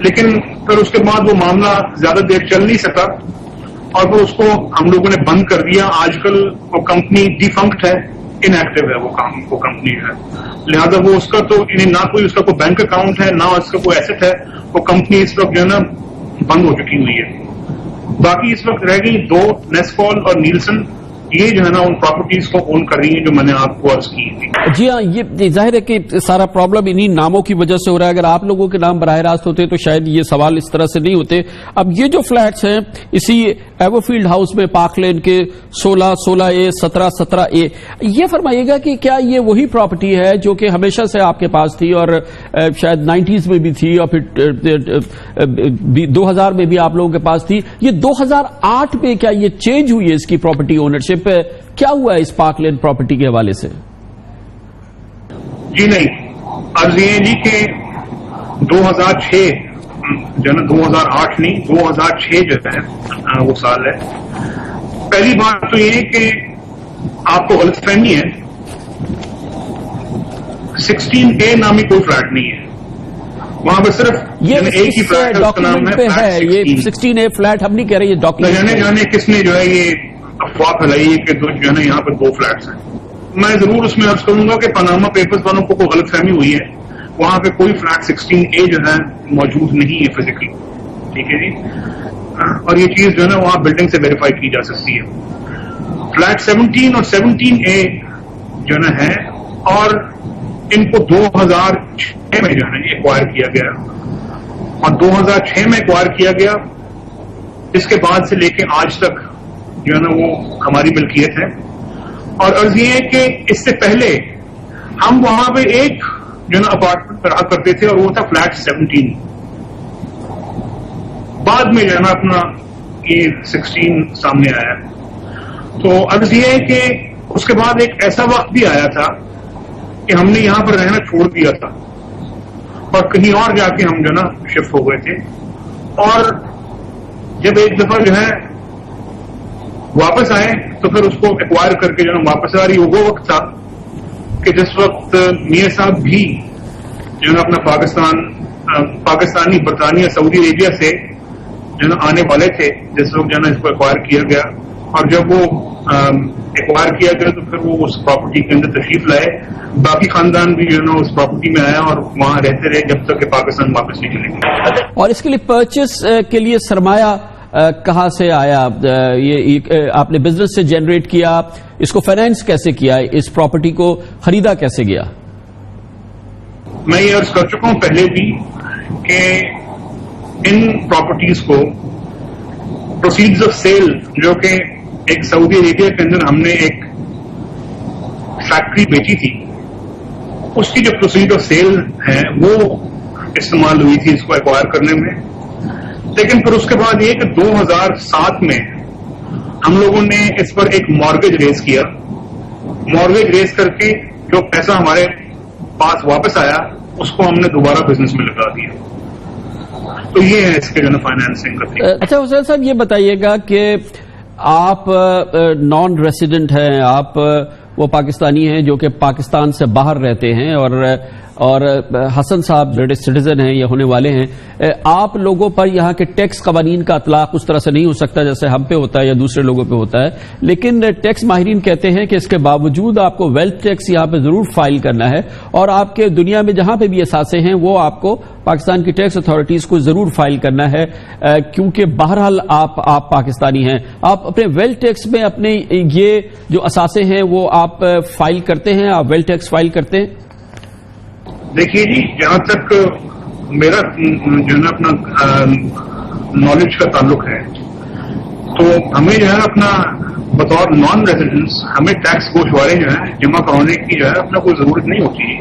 لیکن پھر اس کے بعد وہ معاملہ زیادہ دیر چل نہیں سکا اور پھر اس کو ہم لوگوں نے بند کر دیا. آج کل وہ کمپنی ڈیفنکٹ ہے, ان ایکٹیو ہے وہ کمپنی ہے. لہذا وہ اس کا تو نہ کوئی اس کا کوئی بینک اکاؤنٹ ہے نہ اس کا کوئی ایسٹ ہے. وہ کمپنی اس وقت جو ہے نا بند ہو چکی ہوئی ہے. باقی اس وقت رہ گئی 2 نیسکول اور نیلسن. یہ جو ہے نا ان پراپرٹیز کو اون کر رہی ہیں جو میں نے آپ کو عرض کی تھی. جی ہاں, یہ ظاہر ہے کہ سارا پرابلم انہی ناموں کی وجہ سے ہو رہا ہے. اگر آپ لوگوں کے نام براہ راست ہوتے تو شاید یہ سوال اس طرح سے نہیں ہوتے. اب یہ جو فلیٹس ہیں اسی ایوو فیلڈ ہاؤس میں پارک لین کے 16A 17A, یہ فرمائیے گا کہ کیا یہ وہی پراپرٹی ہے جو کہ ہمیشہ سے آپ کے پاس تھی اور شاید 90s میں بھی تھی اور پھر 2000 میں بھی آپ لوگوں کے پاس تھی؟ یہ 2008 میں کیا یہ چینج ہوئی ہے اس کی پراپرٹی اونرشپ؟ کیا ہوا ہے اس پارک لین پراپرٹی کے حوالے سے؟ جی نہیں, عرض یہ جی کہ 2006 جو نا 2008 نہیں 2006 جو ہے وہ سال ہے. پہلی بات تو یہ کہ آپ کو غلط فہمی ہے, 16A نامی کوئی فلیٹ نہیں ہے وہاں پہ, صرف ایک ہی فلیٹ ہے, اس کا نام ہے یہ 16A فلیٹ. ہم نہیں کہہ رہے یہ ڈاکومنٹ, جانے کس نے جو ہے یہ افواہ پھیلائی ہے کہ جو ہے نا یہاں پہ 2 فلیٹس ہیں. میں ضرور اس میں عرض کروں گا کہ پاناما پیپرز والوں کو کوئی غلط فہمی ہوئی ہے. وہاں پہ کوئی فلیٹ 16A جو ہے موجود نہیں ہے فزیکلی. ٹھیک ہے جی, اور یہ چیز جو ہے نا وہاں بلڈنگ سے ویریفائی کی جا سکتی ہے. فلیٹ 17 اور 17A جو نا ہے اور ان کو 2006 میں جو ہے نا ایکوائر کیا گیا اور 2006 میں ایکوائر کیا گیا. اس کے بعد سے لے کے آج تک جو ہے نا وہ ہماری ملکیت ہے. اور عرض یہ ہے کہ اس سے پہلے ہم وہاں پہ ایک جو ہے نا اپارٹمنٹ رہا کرتے تھے اور وہ تھا فلیٹ 17. بعد میں جو ہے نا اپنا یہ 16 سامنے آیا. تو عرض یہ ہے کہ اس کے بعد ایک ایسا وقت بھی آیا تھا کہ ہم نے یہاں پر رہنا چھوڑ دیا تھا اور کہیں اور جا کے ہم جو نا شفٹ ہو گئے تھے. اور جب ایک دفعہ جو ہے واپس آئے تو پھر اس کو ایکوائر کر کے جو نا واپس آ رہی. وہ وقت تھا کہ جس وقت میاں صاحب بھی جو نا اپنا پاکستانی برطانیہ سعودی عربیہ سے جو نا آنے والے تھے جس وقت جو نا اس کو ایکوائر کیا گیا. اور جب وہ ایکوائر کیا گیا تو پھر وہ اس پراپرٹی کے اندر تشریف لائے. باقی خاندان بھی جو نا اس پراپرٹی میں آیا اور وہاں رہتے رہے جب تک کہ پاکستان واپس نہیں چلے گئے. اور اس کے لیے پرچیز کے لیے سرمایہ کہاں سے آیا؟ یہ آپ نے بزنس سے جنریٹ کیا، اس کو فائنینس کیسے کیا، اس پراپرٹی کو خریدا کیسے گیا؟ میں یہ عرض کر چکا ہوں پہلے بھی کہ ان پراپرٹیز کو پروسیڈز آف سیل، جو کہ ایک سعودی عربیہ کے اندر ہم نے ایک فیکٹری بیچی تھی، اس کی جو پروسیڈ آف سیل ہے وہ استعمال ہوئی تھی اس کو ایکوائر کرنے میں. لیکن پھر اس کے بعد یہ کہ 2007 میں ہم لوگوں نے اس پر ایک مارگیج ریز کیا. مارگیج ریز کر کے جو پیسہ ہمارے پاس واپس آیا اس کو ہم نے دوبارہ بزنس میں لگا دیا. تو یہ ہے اس کے جو نا فائنینسنگ کا طریقہ. اچھا حسین صاحب، یہ بتائیے گا کہ آپ نان ریسیڈنٹ ہیں، آپ وہ پاکستانی ہیں جو کہ پاکستان سے باہر رہتے ہیں، اور حسن صاحب برٹش سٹیزن ہیں یا ہونے والے ہیں. آپ لوگوں پر یہاں کے ٹیکس قوانین کا اطلاق اس طرح سے نہیں ہو سکتا جیسے ہم پہ ہوتا ہے یا دوسرے لوگوں پہ ہوتا ہے، لیکن ٹیکس ماہرین کہتے ہیں کہ اس کے باوجود آپ کو ویلتھ ٹیکس یہاں پہ ضرور فائل کرنا ہے، اور آپ کے دنیا میں جہاں پہ بھی اثاثے ہیں وہ آپ کو پاکستان کی ٹیکس اتھارٹیز کو ضرور فائل کرنا ہے، کیونکہ بہرحال آپ پاکستانی ہیں. آپ اپنے ویلتھ ٹیکس میں اپنے یہ جو اثاثے ہیں وہ آپ فائل کرتے ہیں، آپ ویلتھ ٹیکس فائل کرتے ہیں؟ دیکھیے جی، جہاں تک میرا جو ہے اپنا نالج کا تعلق ہے تو ہمیں جو ہے اپنا بطور نان ریزیڈنٹس ہمیں ٹیکس گوشوارے جو ہیں جمع کرانے کی جو ہے اپنا کوئی ضرورت نہیں ہوتی.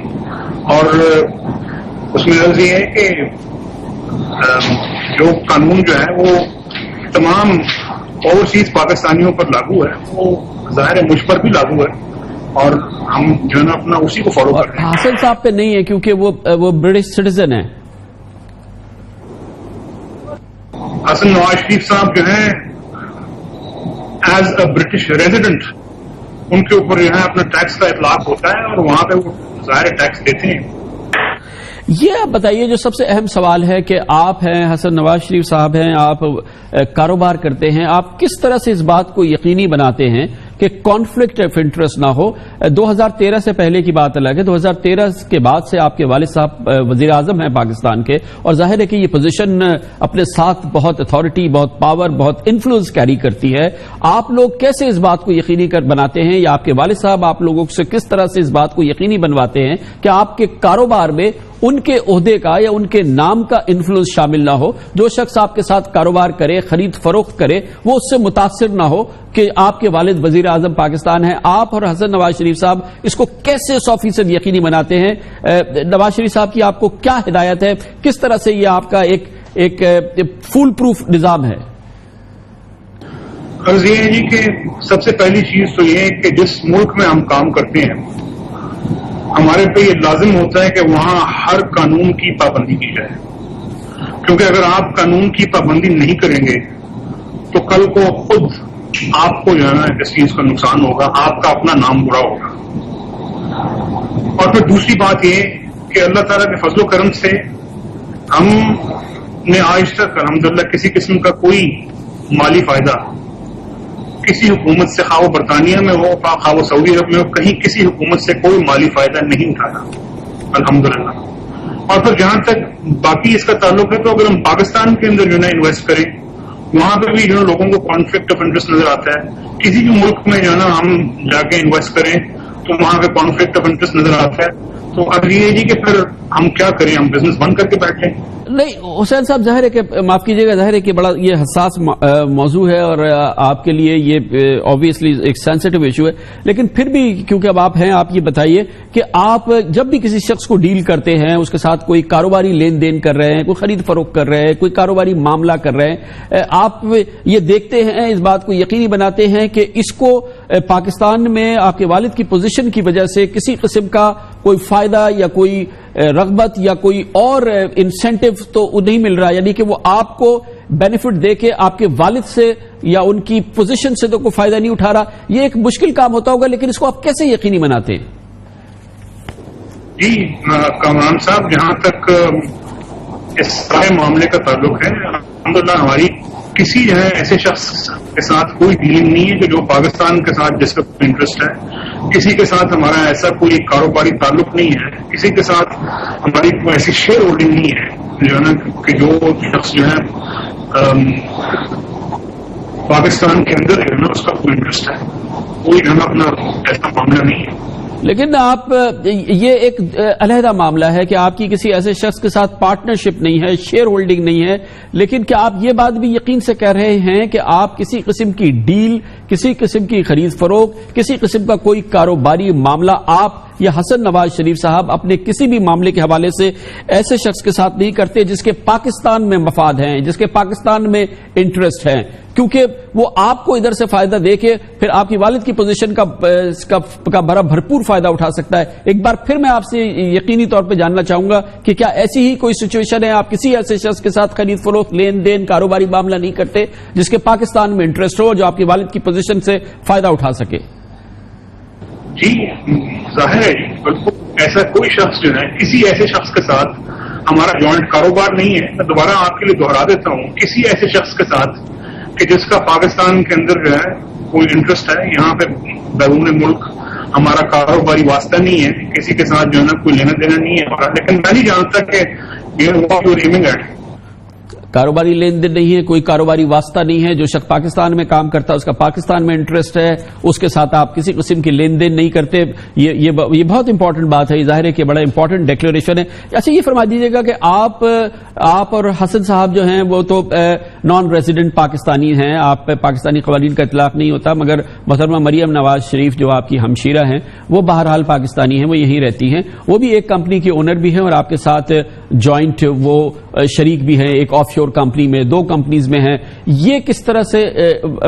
اور اس میں غرض یہ ہے کہ جو قانون جو ہے وہ تمام اوورسیز پاکستانیوں پر لاگو ہے، وہ ظاہر ہے مجھ پر بھی لاگو ہے اور ہم جو ہے نا اپنا اسی کو فالو کر رہے ہیں. حسن صاحب پہ نہیں ہے کیونکہ وہ برٹش سٹیزن ہیں. حسن نواز شریف صاحب جو ہیں ایز اے برٹش ریزیڈنٹ ان کے اوپر جو ہے اپنا ٹیکس کا اطلاق ہوتا ہے اور وہاں پہ وہ ظاہر ٹیکس دیتے ہیں. یہ آپ بتائیے جو سب سے اہم سوال ہے کہ آپ ہیں، حسن نواز شریف صاحب ہیں، آپ کاروبار کرتے ہیں، آپ کس طرح سے اس بات کو یقینی بناتے ہیں کہ کانفلکٹ آف انٹرسٹ نہ ہو؟ 2013 سے پہلے کی بات الگ ہے، 2013 کے بعد سے آپ کے والد صاحب وزیر اعظم ہیں پاکستان کے، اور ظاہر ہے کہ یہ پوزیشن اپنے ساتھ بہت اتھارٹی، بہت پاور، بہت انفلوئنس کیری کرتی ہے. آپ لوگ کیسے اس بات کو یقینی بناتے ہیں، یا آپ کے والد صاحب آپ لوگوں سے کس طرح سے اس بات کو یقینی بنواتے ہیں کہ آپ کے کاروبار میں ان کے عہدے کا یا ان کے نام کا انفلوئنس شامل نہ ہو؟ جو شخص آپ کے ساتھ کاروبار کرے، خرید فروخت کرے، وہ اس سے متاثر نہ ہو کہ آپ کے والد وزیر اعظم پاکستان ہیں. آپ اور حسن نواز شریف صاحب اس کو کیسے 100% یقینی بناتے ہیں؟ نواز شریف صاحب کی آپ کو کیا ہدایت ہے؟ کس طرح سے یہ آپ کا ایک فول پروف نظام ہے؟ غرض یہ ہے جی کہ سب سے پہلی چیز تو یہ ہے کہ جس ملک میں ہم کام کرتے ہیں ہمارے پہ یہ لازم ہوتا ہے کہ وہاں ہر قانون کی پابندی کی جائے، کیونکہ اگر آپ قانون کی پابندی نہیں کریں گے تو کل کو خود آپ کو جو ہے نا اس چیز کا نقصان ہوگا، آپ کا اپنا نام برا ہوگا. اور پھر دوسری بات یہ کہ اللہ تعالیٰ کے فضل و کرم سے ہم نے آج تک الحمدللہ کسی قسم کا کوئی مالی فائدہ کسی حکومت سے، خواہ وہ برطانیہ میں ہو خواہ وہ سعودی عرب میں ہو، کہیں کسی حکومت سے کوئی مالی فائدہ نہیں اٹھانا الحمدللہ. اور پھر جہاں تک باقی اس کا تعلق ہے تو اگر ہم پاکستان کے اندر جو ہے نا انویسٹ کریں وہاں پہ بھی جو ہے لوگوں کو کانفلکٹ آف انٹرسٹ نظر آتا ہے. کسی بھی ملک میں جو ہے نا ہم جا کے انویسٹ کریں تو وہاں پہ کانفلکٹ آف انٹرسٹ نظر آتا ہے. تو اب یہ جی کہ پھر ہم کیا کریں، ہم بزنس بند کر کے بیٹھ جائیں. نہیں حسین صاحب، ظاہر ہے کہ معاف کیجیے گا، ظاہر ہے کہ بڑا یہ حساس موضوع ہے اور آپ کے لیے یہ آبویسلی ایک سینسٹیو ایشو ہے، لیکن پھر بھی کیونکہ اب آپ ہیں، آپ یہ بتائیے کہ آپ جب بھی کسی شخص کو ڈیل کرتے ہیں، اس کے ساتھ کوئی کاروباری لین دین کر رہے ہیں، کوئی خرید فروخت کر رہے ہیں، کوئی کاروباری معاملہ کر رہے ہیں، آپ یہ دیکھتے ہیں، اس بات کو یقینی بناتے ہیں کہ اس کو پاکستان میں آپ کے والد کی پوزیشن کی وجہ سے کسی قسم کا کوئی فائدہ یا کوئی رغبت یا کوئی اور انسینٹیو تو نہیں مل رہا، یعنی کہ وہ آپ کو بینیفٹ دے کے آپ کے والد سے یا ان کی پوزیشن سے تو کوئی فائدہ نہیں اٹھا رہا. یہ ایک مشکل کام ہوتا ہوگا، لیکن اس کو آپ کیسے یقینی بناتے ہیں؟ جی کامران صاحب، جہاں تک اس سارے معاملے کا تعلق ہے، الحمدللہ ہماری کسی جو ہے ایسے شخص کے ساتھ کوئی ڈیلنگ نہیں ہے کہ جو پاکستان کے ساتھ جس کا کوئی انٹرسٹ ہے. کسی کے ساتھ ہمارا ایسا کوئی کاروباری تعلق نہیں ہے، کسی کے ساتھ ہماری کوئی ایسی شیئر ہولڈنگ نہیں ہے جو ہے نا کہ جو شخص جو ہے پاکستان کے اندر جو ہے نا اس کا کوئی انٹرسٹ ہے. کوئی جو ہے نا اپنا ایسا معاملہ نہیں ہے. لیکن آپ یہ ایک علیحدہ معاملہ ہے کہ آپ کی کسی ایسے شخص کے ساتھ پارٹنرشپ نہیں ہے، شیئر ہولڈنگ نہیں ہے، لیکن کیا آپ یہ بات بھی یقین سے کہہ رہے ہیں کہ آپ کسی قسم کی ڈیل، کسی قسم کی خرید فروخت، کسی قسم کا کوئی کاروباری معاملہ آپ یا حسن نواز شریف صاحب اپنے کسی بھی معاملے کے حوالے سے ایسے شخص کے ساتھ نہیں کرتے جس کے پاکستان میں مفاد ہیں، جس کے پاکستان میں انٹرسٹ ہیں، کیونکہ وہ آپ کو ادھر سے فائدہ دے کے پھر آپ کی والد کی پوزیشن کا بڑا بھرپور فائدہ اٹھا سکتا ہے. ایک بار پھر میں آپ سے یقینی طور پہ جاننا چاہوں گا کہ کیا ایسی ہی کوئی سچویشن ہے، آپ کسی ایسے شخص کے ساتھ خرید فروخت، لین دین، کاروباری معاملہ نہیں کرتے جس کے پاکستان میں انٹرسٹ ہو، جو آپ کی والد کی پوزیشن سے فائدہ اٹھا سکے؟ جی ظاہر ہے، بالکل ایسا کوئی شخص جو ہے کسی ایسے شخص کے ساتھ ہمارا جوائنٹ کاروبار نہیں ہے. میں دوبارہ آپ کے لیے دوہرا دیتا ہوں، کسی ایسے شخص کے ساتھ کہ جس کا پاکستان کے اندر جو ہے کوئی انٹرسٹ ہے، یہاں پہ بیرون ملک ہمارا کاروباری واسطہ نہیں ہے، کسی کے ساتھ جو ہے نا کوئی لینا دینا نہیں ہے ہمارا. لیکن میں نہیں جانتا کہ کاروباری لین دین نہیں ہے، کوئی کاروباری واسطہ نہیں ہے. جو شخص پاکستان میں کام کرتا ہے اس کا پاکستان میں انٹرسٹ ہے، اس کے ساتھ آپ کسی قسم کی لین دین نہیں کرتے. یہ بہت امپورٹنٹ بات ہے. یہ ظاہر ہے کہ بڑا امپورٹنٹ ڈیکلیریشن ہے. اچھا یہ فرما دیجیے گا کہ آپ اور حسن صاحب جو ہیں وہ تو نان ریزیڈنٹ پاکستانی ہیں، آپ پہ پاکستانی قوانین کا اطلاق نہیں ہوتا، مگر محترمہ مریم نواز شریف جو آپ کی ہمشیرہ ہیں وہ بہرحال پاکستانی ہیں، وہ یہیں رہتی ہیں، وہ بھی ایک کمپنی کی اونر بھی ہیں اور آپ کے ساتھ جوائنٹ وہ شریک بھی ہیں ایک آف شور کمپنی میں، 2 کمپنیز میں ہیں. یہ کس طرح سے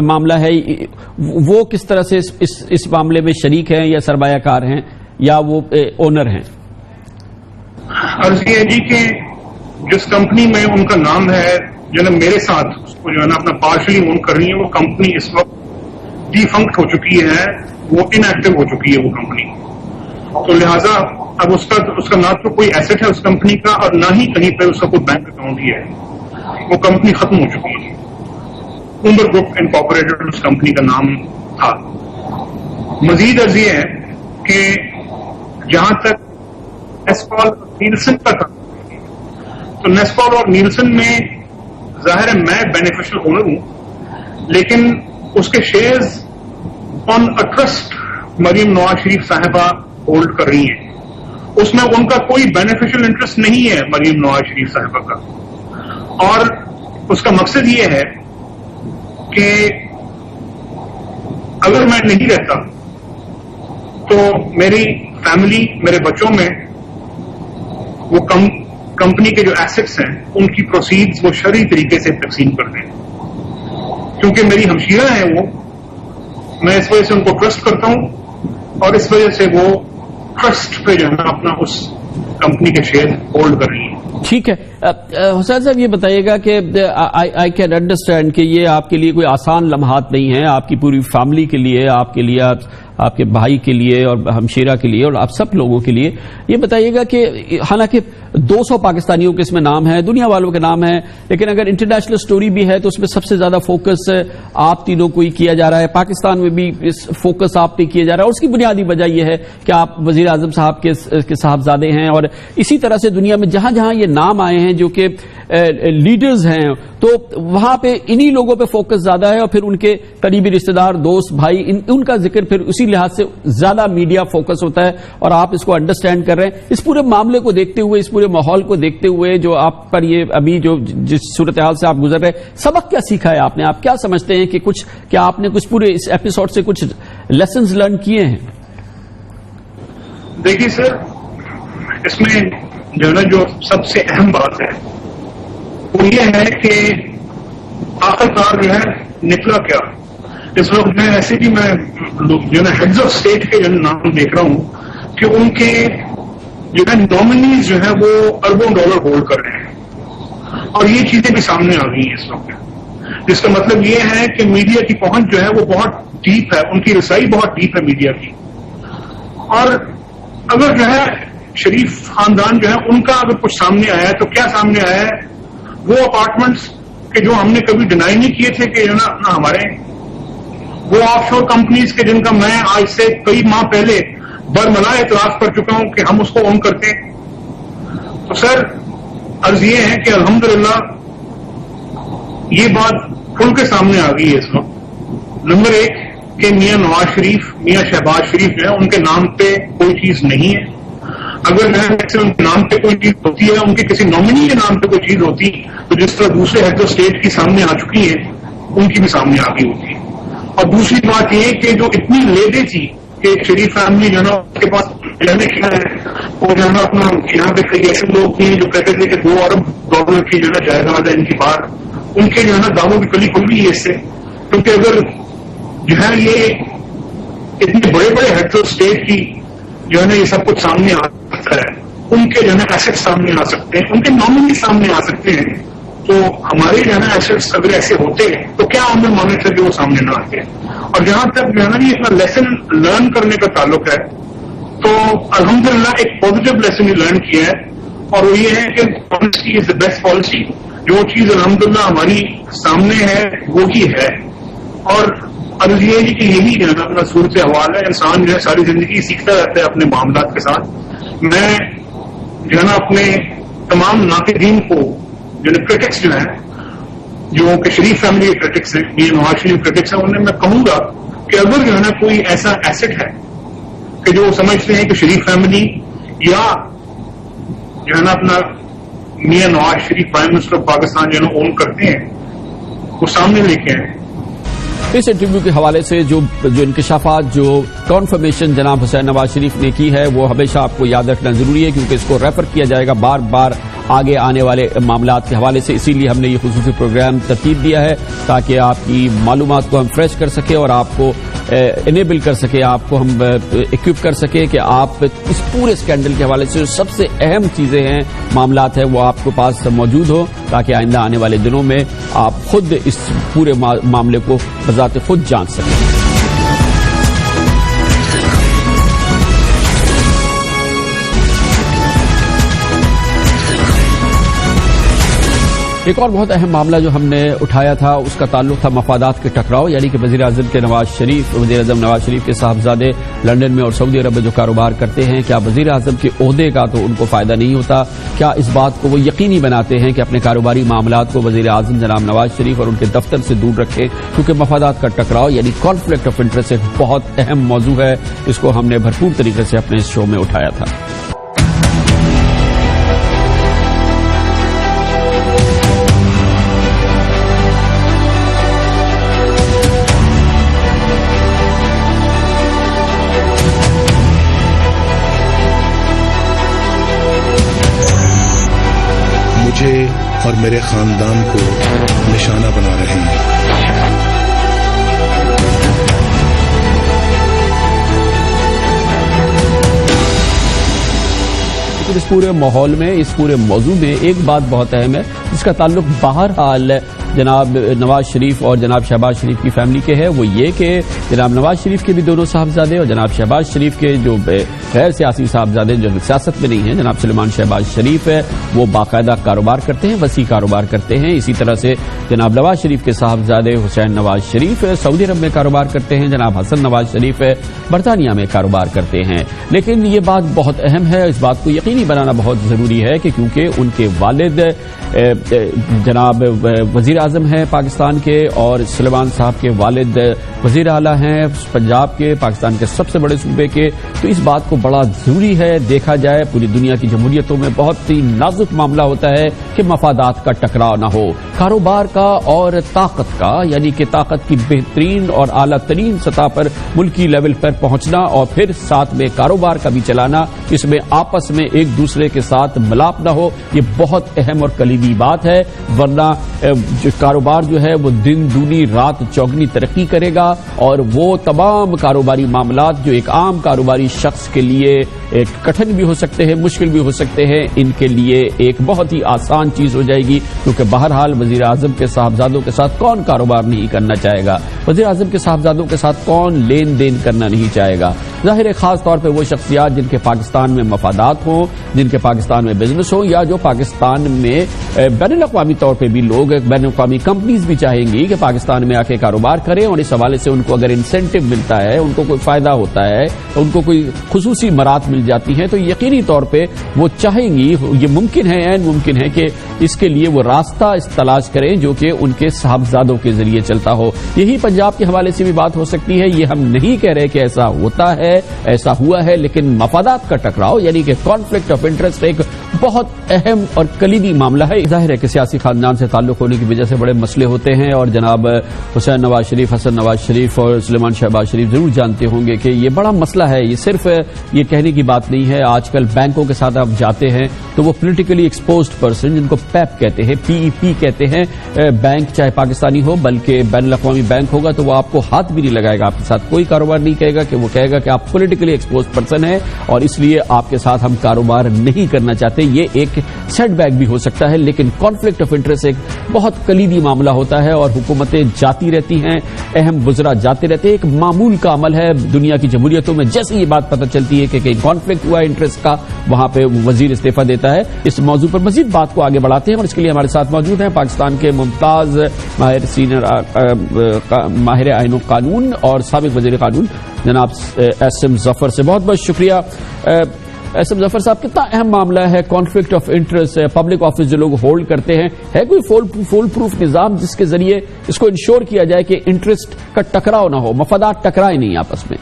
معاملہ ہے؟ وہ کس طرح سے اس معاملے میں شریک ہیں یا سرمایہ کار ہیں یا وہ اونر ہیں؟ عرض یہ ہے جی کہ جس کمپنی میں ان کا نام ہے جو ہے میرے ساتھ اس کو جو ہے نا اپنا پارشلی اون کر رہی ہے، وہ کمپنی اس وقت ڈیفنکٹ ہو چکی ہے، وہ ان ایکٹیو ہو چکی ہے وہ کمپنی. تو لہذا اب اس کا نہ تو کوئی ایسٹ ہے اس کمپنی کا اور نہ ہی کہیں پہ اس کا کوئی بینک اکاؤنٹ ہی ہے. وہ کمپنی ختم ہو چکی ہے. عمر گروپ انکارپوریٹڈ اس کمپنی کا نام تھا. مزید عرض یہ ہے کہ جہاں تک نیسکال اور نیلسن کا تھا، تو نیسکال اور نیلسن میں ظاہر ہے میں بینیفیشل اونر ہوں، لیکن اس کے shares on a trust Maryam Nawaz Sharif صاحبہ ہولڈ کر رہی ہیں. اس میں ان کا کوئی بینیفیشل انٹرسٹ نہیں ہے مریم نواز شریف صاحبہ کا، اور اس کا مقصد یہ ہے کہ اگر میں نہیں رہتا تو میری فیملی، میرے بچوں میں وہ کمپنی کے جو ایسٹس ہیں ان کی پروسیڈز وہ شرعی طریقے سے تقسیم کر دیں. کیونکہ میری ہمشیرہ ہیں وہ، میں اس وجہ سے ان کو ٹرسٹ کرتا ہوں اور اس وجہ سے وہ ٹرسٹ پہ جو ہے نا اپنا اس کمپنی کے شیئر ہولڈ کر رہی ہے. ٹھیک ہے حسین صاحب، یہ بتائیے گا کہ آئی کین انڈرسٹینڈ کہ یہ آپ کے لیے کوئی آسان لمحات نہیں ہیں، آپ کی پوری فیملی کے لیے، آپ کے لیے، آپ کے بھائی کے لیے اور ہمشیرہ کے لیے اور آپ سب لوگوں کے لیے. یہ بتائیے گا کہ حالانکہ 200 پاکستانیوں کے اس میں نام ہے، دنیا والوں کے نام ہے، لیکن اگر انٹرنیشنل سٹوری بھی ہے تو اس میں سب سے زیادہ فوکس آپ تینوں کو ہی کیا جا رہا ہے. پاکستان میں بھی فوکس آپ پہ کیا جا رہا ہے اور اس کی بنیادی وجہ یہ ہے کہ آپ وزیر اعظم صاحب کے صاحبزادے ہیں، اور اسی طرح سے دنیا میں جہاں جہاں یہ نام آئے ہیں، ہیں جو کہ لیڈرز ہیں, تو وہاں پہ انہی لوگوں پہ فوکس زیادہ ہے, اور پھر ان کے قریبی رشتہ دار, دوست, بھائی, ان کا ذکر پھر اسی لحاظ سے زیادہ میڈیا فوکس ہوتا ہے, اور آپ اس کو انڈرسٹینڈ کر رہے ہیں. اس پورے معاملے کو دیکھتے ہوئے, اس پورے ماحول کو دیکھتے ہوئے, جو آپ پر یہ ابھی جو جس صورتحال سے آپ گزر رہے, سبق کیا سیکھا ہے آپ نے؟ آپ کیا سمجھتے ہیں کہ کیا آپ نے کچھ پورے اس ایپیسوڈ سے کچھ لیسنز لرن کیے ہیں؟ دیکھیے سر, اس میں جو ہے نا جو سب سے اہم بات ہے وہ یہ ہے کہ آخرکار جو ہے نکلا کیا. اس وقت میں ایسے بھی میں جو ہے نا ہیڈز آف اسٹیٹ کے جو نام دیکھ رہا ہوں کہ ان کے جو ہے نامنیز جو ہے وہ اربوں ڈالر ہولڈ کر رہے ہیں, اور یہ چیزیں بھی سامنے آ گئی ہیں اس وقت, جس کا مطلب یہ ہے کہ میڈیا کی پہنچ جو ہے وہ بہت ڈیپ ہے, ان کی رسائی بہت ڈیپ ہے میڈیا کی. اور اگر جو ہے شریف خاندان جو ہے ان کا اگر کچھ سامنے آیا ہے تو کیا سامنے آیا ہے؟ وہ اپارٹمنٹس کہ جو ہم نے کبھی ڈینائی نہیں کیے تھے کہ جو نا اپنا ہمارے, وہ آف شور کمپنیز کے جن کا میں آج سے کئی ماہ پہلے برملا اعتراف کر چکا ہوں کہ ہم اس کو اون کرتے ہیں. تو سر عرض یہ ہے کہ الحمدللہ یہ بات کھل کے سامنے آ گئی ہے اس وقت. نمبر ایک کہ میاں نواز شریف, میاں شہباز شریف جو ہے ان کے نام پہ کوئی چیز نہیں ہے. اگر ان کے نام پہ کوئی چیز ہوتی ہے, ان کے کسی نامنی کے نام پہ کوئی چیز ہوتی, تو جس طرح دوسرے ہیڈ آف اسٹیٹ کی سامنے آ چکی ہے ان کی بھی سامنے آ گئی ہوتی. اور دوسری بات یہ کہ جو اتنی لیدے تھی کہ شریف فیملی جو ہے نا اس کے پاس رہنے کیا ہے, وہ جو ہے نا اپنا یہاں پہ کئی ایسے لوگ تھے جو کہتے تھے کہ $2 ارب کی جو ہے نا جائیداد ہے ان کی باہر, ان کے جو ہے نا داموں کی کلی کھل گئی ہے اس سے. کیونکہ اگر جو ہے یہ اتنے بڑے بڑے ہیڈ آف اسٹیٹ کی جو ہے نا یہ سب کچھ سامنے آ سکتا ہے, ان کے جو ہے نا ایسٹ سامنے آ سکتے ہیں, ان کے نامنی سامنے آ سکتے ہیں, تو ہمارے جو ہے نا ایسٹس اگر ایسے ہوتے ہیں تو کیا ہمیں مانے تھے کہ وہ سامنے نہ آتے. اور جہاں تک جو ہے نا یہ اپنا لیسن لرن کرنے کا تعلق ہے, تو الحمدللہ ایک پازیٹو لیسن ہی لرن کیا ہے, اور وہ یہ ہے کہ policy is the best policy. جو چیز الحمدللہ ہماری سامنے ہے وہی ہے. اور عرض یہ ہے کہ یہی جو ہے نا اپنا صورت حوال ہے. انسان جو ہے ساری زندگی سیکھتا رہتا ہے اپنے معاملات کے ساتھ. میں جو ہے نا اپنے تمام ناقدین کو جو ہے کرٹکس جو ہیں, جو کہ شریف فیملی کے کرٹکس ہیں, یہ نواز شریف کرٹکس ہیں, انہیں میں کہوں گا کہ اگر جو ہے نا کوئی ایسا ایسٹ ہے کہ جو سمجھتے ہیں کہ شریف فیملی یا جو ہے نا اپنا Mian Nawaz Sharif prime minister of Pakistan جو ہے نا اون کرتے ہیں, وہ سامنے لے کے آئیں. اس انٹرویو کے حوالے سے جو انکشافات, جو کنفرمیشن جناب حسین نواز شریف نے کی ہے, وہ ہمیشہ آپ کو یاد رکھنا ضروری ہے, کیونکہ اس کو ریفر کیا جائے گا بار بار آگے آنے والے معاملات کے حوالے سے. اسی لیے ہم نے یہ خصوصی پروگرام ترتیب دیا ہے تاکہ آپ کی معلومات کو ہم فریش کر سکیں اور آپ کو انیبل کر سکیں, آپ کو ہم اکوپ کر سکیں کہ آپ اس پورے اسکینڈل کے حوالے سے جو سب سے اہم چیزیں ہیں, معاملات ہیں, وہ آپ کے پاس موجود ہو, تاکہ آئندہ آنے والے دنوں میں آپ خود اس پورے معاملے کو بذات خود جان سکیں. ایک اور بہت اہم معاملہ جو ہم نے اٹھایا تھا اس کا تعلق تھا مفادات کے ٹکراؤ, یعنی کہ وزیر اعظم کے وزیر اعظم نواز شریف کے صاحبزادے لندن میں اور سعودی عرب میں جو کاروبار کرتے ہیں, کیا وزیر اعظم کے عہدے کا تو ان کو فائدہ نہیں ہوتا؟ کیا اس بات کو وہ یقینی بناتے ہیں کہ اپنے کاروباری معاملات کو وزیر اعظم جناب نواز شریف اور ان کے دفتر سے دور رکھیں؟ کیونکہ مفادات کا ٹکراؤ یعنی کانفلکٹ آف انٹرسٹ ایک بہت اہم موضوع ہے, اس کو ہم نے بھرپور طریقے سے اپنے اس شو میں اٹھایا تھا. مجھے اور میرے خاندان کو نشانہ بنا رہے ہیں. اس پورے ماحول میں, اس پورے موضوع میں ایک بات بہت اہم ہے جس کا تعلق بہرحال جناب نواز شریف اور جناب شہباز شریف کی فیملی کے ہے وہ یہ کہ جناب نواز شریف کے بھی دونوں صاحبزادے اور جناب شہباز شریف کے جو غیر سیاسی صاحبزادے جو سیاست میں نہیں ہیں جناب سلیمان شہباز شریف ہے وہ باقاعدہ کاروبار کرتے ہیں، وسیع کاروبار کرتے ہیں. اسی طرح سے جناب نواز شریف کے صاحبزادے حسین نواز شریف سعودی عرب میں کاروبار کرتے ہیں، جناب حسن نواز شریف برطانیہ میں کاروبار کرتے ہیں. لیکن یہ بات بہت اہم ہے، اس بات کو یقینی بنانا بہت ضروری ہے کہ کیونکہ ان کے والد جناب وزیر اعظم ہیں پاکستان کے اور سلیمان صاحب کے والد وزیر اعلیٰ ہیں پنجاب کے، پاکستان کے سب سے بڑے صوبے کے، تو اس بات کو بڑا ضروری ہے دیکھا جائے. پوری دنیا کی جمہوریتوں میں بہت ہی نازک معاملہ ہوتا ہے کہ مفادات کا ٹکراؤ نہ ہو، کاروبار کا اور طاقت کا، یعنی کہ طاقت کی بہترین اور اعلیٰ ترین سطح پر ملکی لیول پر پہنچنا اور پھر ساتھ میں کاروبار کا بھی چلانا، اس میں آپس میں ایک دوسرے کے ساتھ ملاپ نہ ہو، یہ بہت اہم اور کلیدی بات ہے. ورنہ کاروبار جو ہے وہ دن دونی رات چوگنی ترقی کرے گا اور وہ تمام کاروباری معاملات جو ایک عام کاروباری شخص کے لیے ایک کٹھن بھی ہو سکتے ہیں، مشکل بھی ہو سکتے ہیں، ان کے لیے ایک بہت ہی آسان چیز ہو جائے گی. کیونکہ بہرحال وزیر اعظم کے صاحبزادوں کے ساتھ کون کاروبار نہیں کرنا چاہے گا، وزیر اعظم کے صاحبزادوں کے ساتھ کون لین دین کرنا نہیں چاہے گا. ظاہر ہے خاص طور پہ وہ شخصیات جن کے پاکستان میں مفادات ہوں، جن کے پاکستان میں بزنس ہوں، یا جو پاکستان میں بین الاقوامی طور پہ بھی لوگ بین الاقوامی کمپنیز بھی چاہیں گی کہ پاکستان میں آ کے کاروبار کریں اور اس حوالے سے ان کو اگر انسینٹو ملتا ہے، ان کو کوئی فائدہ ہوتا ہے، ان کو کوئی خصوصی مرات مل جاتی ہیں، تو یقینی طور پہ وہ چاہیں گی، یہ ممکن ہے، عین ممکن ہے کہ اس کے لیے وہ راستہ تلاش کریں جو کہ ان کے صاحبزادوں کے ذریعے چلتا ہو. یہی پنجاب کے حوالے سے بھی بات ہو سکتی ہے. یہ ہم نہیں کہہ رہے کہ ایسا ہوتا ہے، ایسا ہوا ہے، لیکن مفادات کا ٹکراؤ یعنی کہ کانفلکٹ آف انٹرسٹ ایک بہت اہم اور کلیدی معاملہ ہے. ظاہر ہے کہ سیاسی خاندان سے تعلق ہونے کی وجہ سے بڑے مسئلے ہوتے ہیں اور جناب حسین نواز شریف، حسن نواز شریف اور سلیمان شہباز شریف ضرور جانتے ہوں گے کہ یہ بڑا مسئلہ ہے. یہ صرف یہ کہنے کی بات نہیں ہے. آج کل بینکوں کے ساتھ آپ جاتے ہیں تو وہ پولیٹیکلی ایکسپوزڈ پرسن جن کو پیپ کہتے ہیں، پی ای پی کہتے ہیں، بینک چاہے پاکستانی ہو بلکہ بین الاقوامی بینک ہوگا تو وہ آپ کو ہاتھ بھی نہیں لگائے گا، آپ کے ساتھ کوئی کاروبار نہیں کہے گا، کہ وہ کہے گا کہ آپ پولیٹیکلی ایکسپوزڈ پرسن ہیں اور اس لیے آپ کے ساتھ ہم کاروبار نہیں کرنا چاہتے. یہ ایک سیٹ بیک بھی ہو سکتا ہے، لیکن کانفلکٹ آف انٹرسٹ ایک بہت کلیدی معاملہ ہوتا ہے اور حکومتیں جاتی رہتی ہیں، اہم وزراء جاتے رہتے ہیں. ایک معمول کا عمل ہے دنیا کی جمہوریتوں میں. جیسے یہ بات پتہ چلتی ہے کہ کہیں کانفلکٹ ہوا انٹرسٹ کا، وہاں پہ وزیر استعفیٰ دیتا ہے. اس موضوع پر مزید بات کو آگے بڑھاتے ہیں اور اس کے لیے ہمارے ساتھ موجود ہیں پاکستان کے ممتاز ماہر آئین و قانون اور سابق وزیر قانون جناب ایس ایم ظفر سے. بہت بہت شکریہ ایس ایم ظفر صاحب. کتنا اہم معاملہ ہے conflict of interest, public office جو لوگ ہولڈ کرتے ہیں، ہے کوئی فول پروف نظام جس کے ذریعے اس کو انشور کیا جائے کہ انٹرسٹ کا ٹکراؤ نہ ہو، مفادات ٹکرائے نہیں آپس میں؟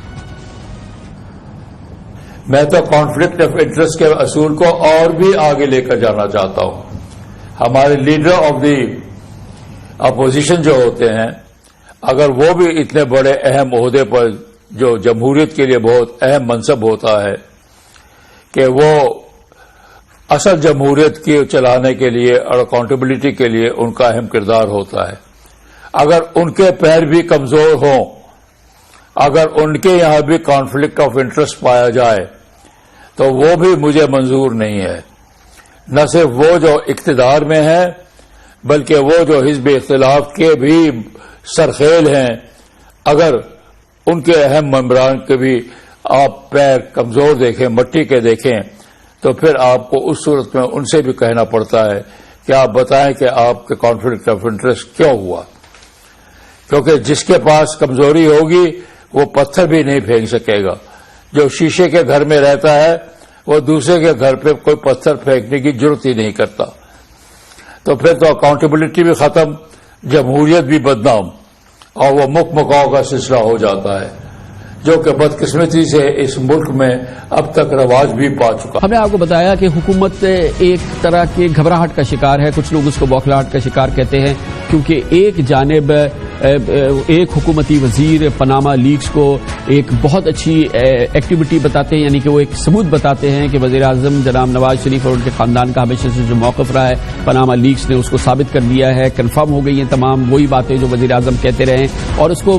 میں تو کانفلکٹ آف انٹرسٹ کے اصول کو اور بھی آگے لے کر جانا چاہتا ہوں. ہمارے لیڈر آف دی اپوزیشن جو ہوتے ہیں، اگر وہ بھی اتنے بڑے اہم عہدے پر جو جمہوریت کے لیے بہت اہم منصب ہوتا ہے کہ وہ اصل جمہوریت کی چلانے کے لیے اور اکاؤنٹیبلٹی کے لیے ان کا اہم کردار ہوتا ہے، اگر ان کے پیر بھی کمزور ہوں، اگر ان کے یہاں بھی کانفلکٹ آف انٹرسٹ پایا جائے تو وہ بھی مجھے منظور نہیں ہے. نہ صرف وہ جو اقتدار میں ہیں بلکہ وہ جو حزب اختلاف کے بھی سرخیل ہیں، اگر ان کے اہم ممبران کے بھی آپ پیر کمزور دیکھیں، مٹی کے دیکھیں، تو پھر آپ کو اس صورت میں ان سے بھی کہنا پڑتا ہے کہ آپ بتائیں کہ آپ کے کانفلکٹ آف انٹرسٹ کیوں ہوا. کیونکہ جس کے پاس کمزوری ہوگی وہ پتھر بھی نہیں پھینک سکے گا. جو شیشے کے گھر میں رہتا ہے وہ دوسرے کے گھر پہ کوئی پتھر پھینکنے کی ضرورت ہی نہیں کرتا. تو پھر تو اکاؤنٹیبلٹی بھی ختم، جمہوریت بھی بدنام، اور وہ مک مکاؤ کا سلسلہ ہو جاتا ہے جو کہ بدقسمتی سے اس ملک میں اب تک رواج بھی پا چکا. ہم نے آپ کو بتایا کہ حکومت ایک طرح کے گھبراہٹ کا شکار ہے، کچھ لوگ اس کو بوکھلاہٹ کا شکار کہتے ہیں، کیونکہ ایک جانب ایک حکومتی وزیر پاناما لیکس کو ایک بہت اچھی ایکٹیویٹی بتاتے ہیں، یعنی کہ وہ ایک ثبوت بتاتے ہیں کہ وزیر اعظم جناب نواز شریف اور ان کے خاندان کا ہمیشہ سے جو موقف رہا ہے پاناما لیکس نے اس کو ثابت کر دیا ہے، کنفرم ہو گئی ہیں تمام وہی باتیں جو وزیر اعظم کہتے رہے ہیں، اور اس کو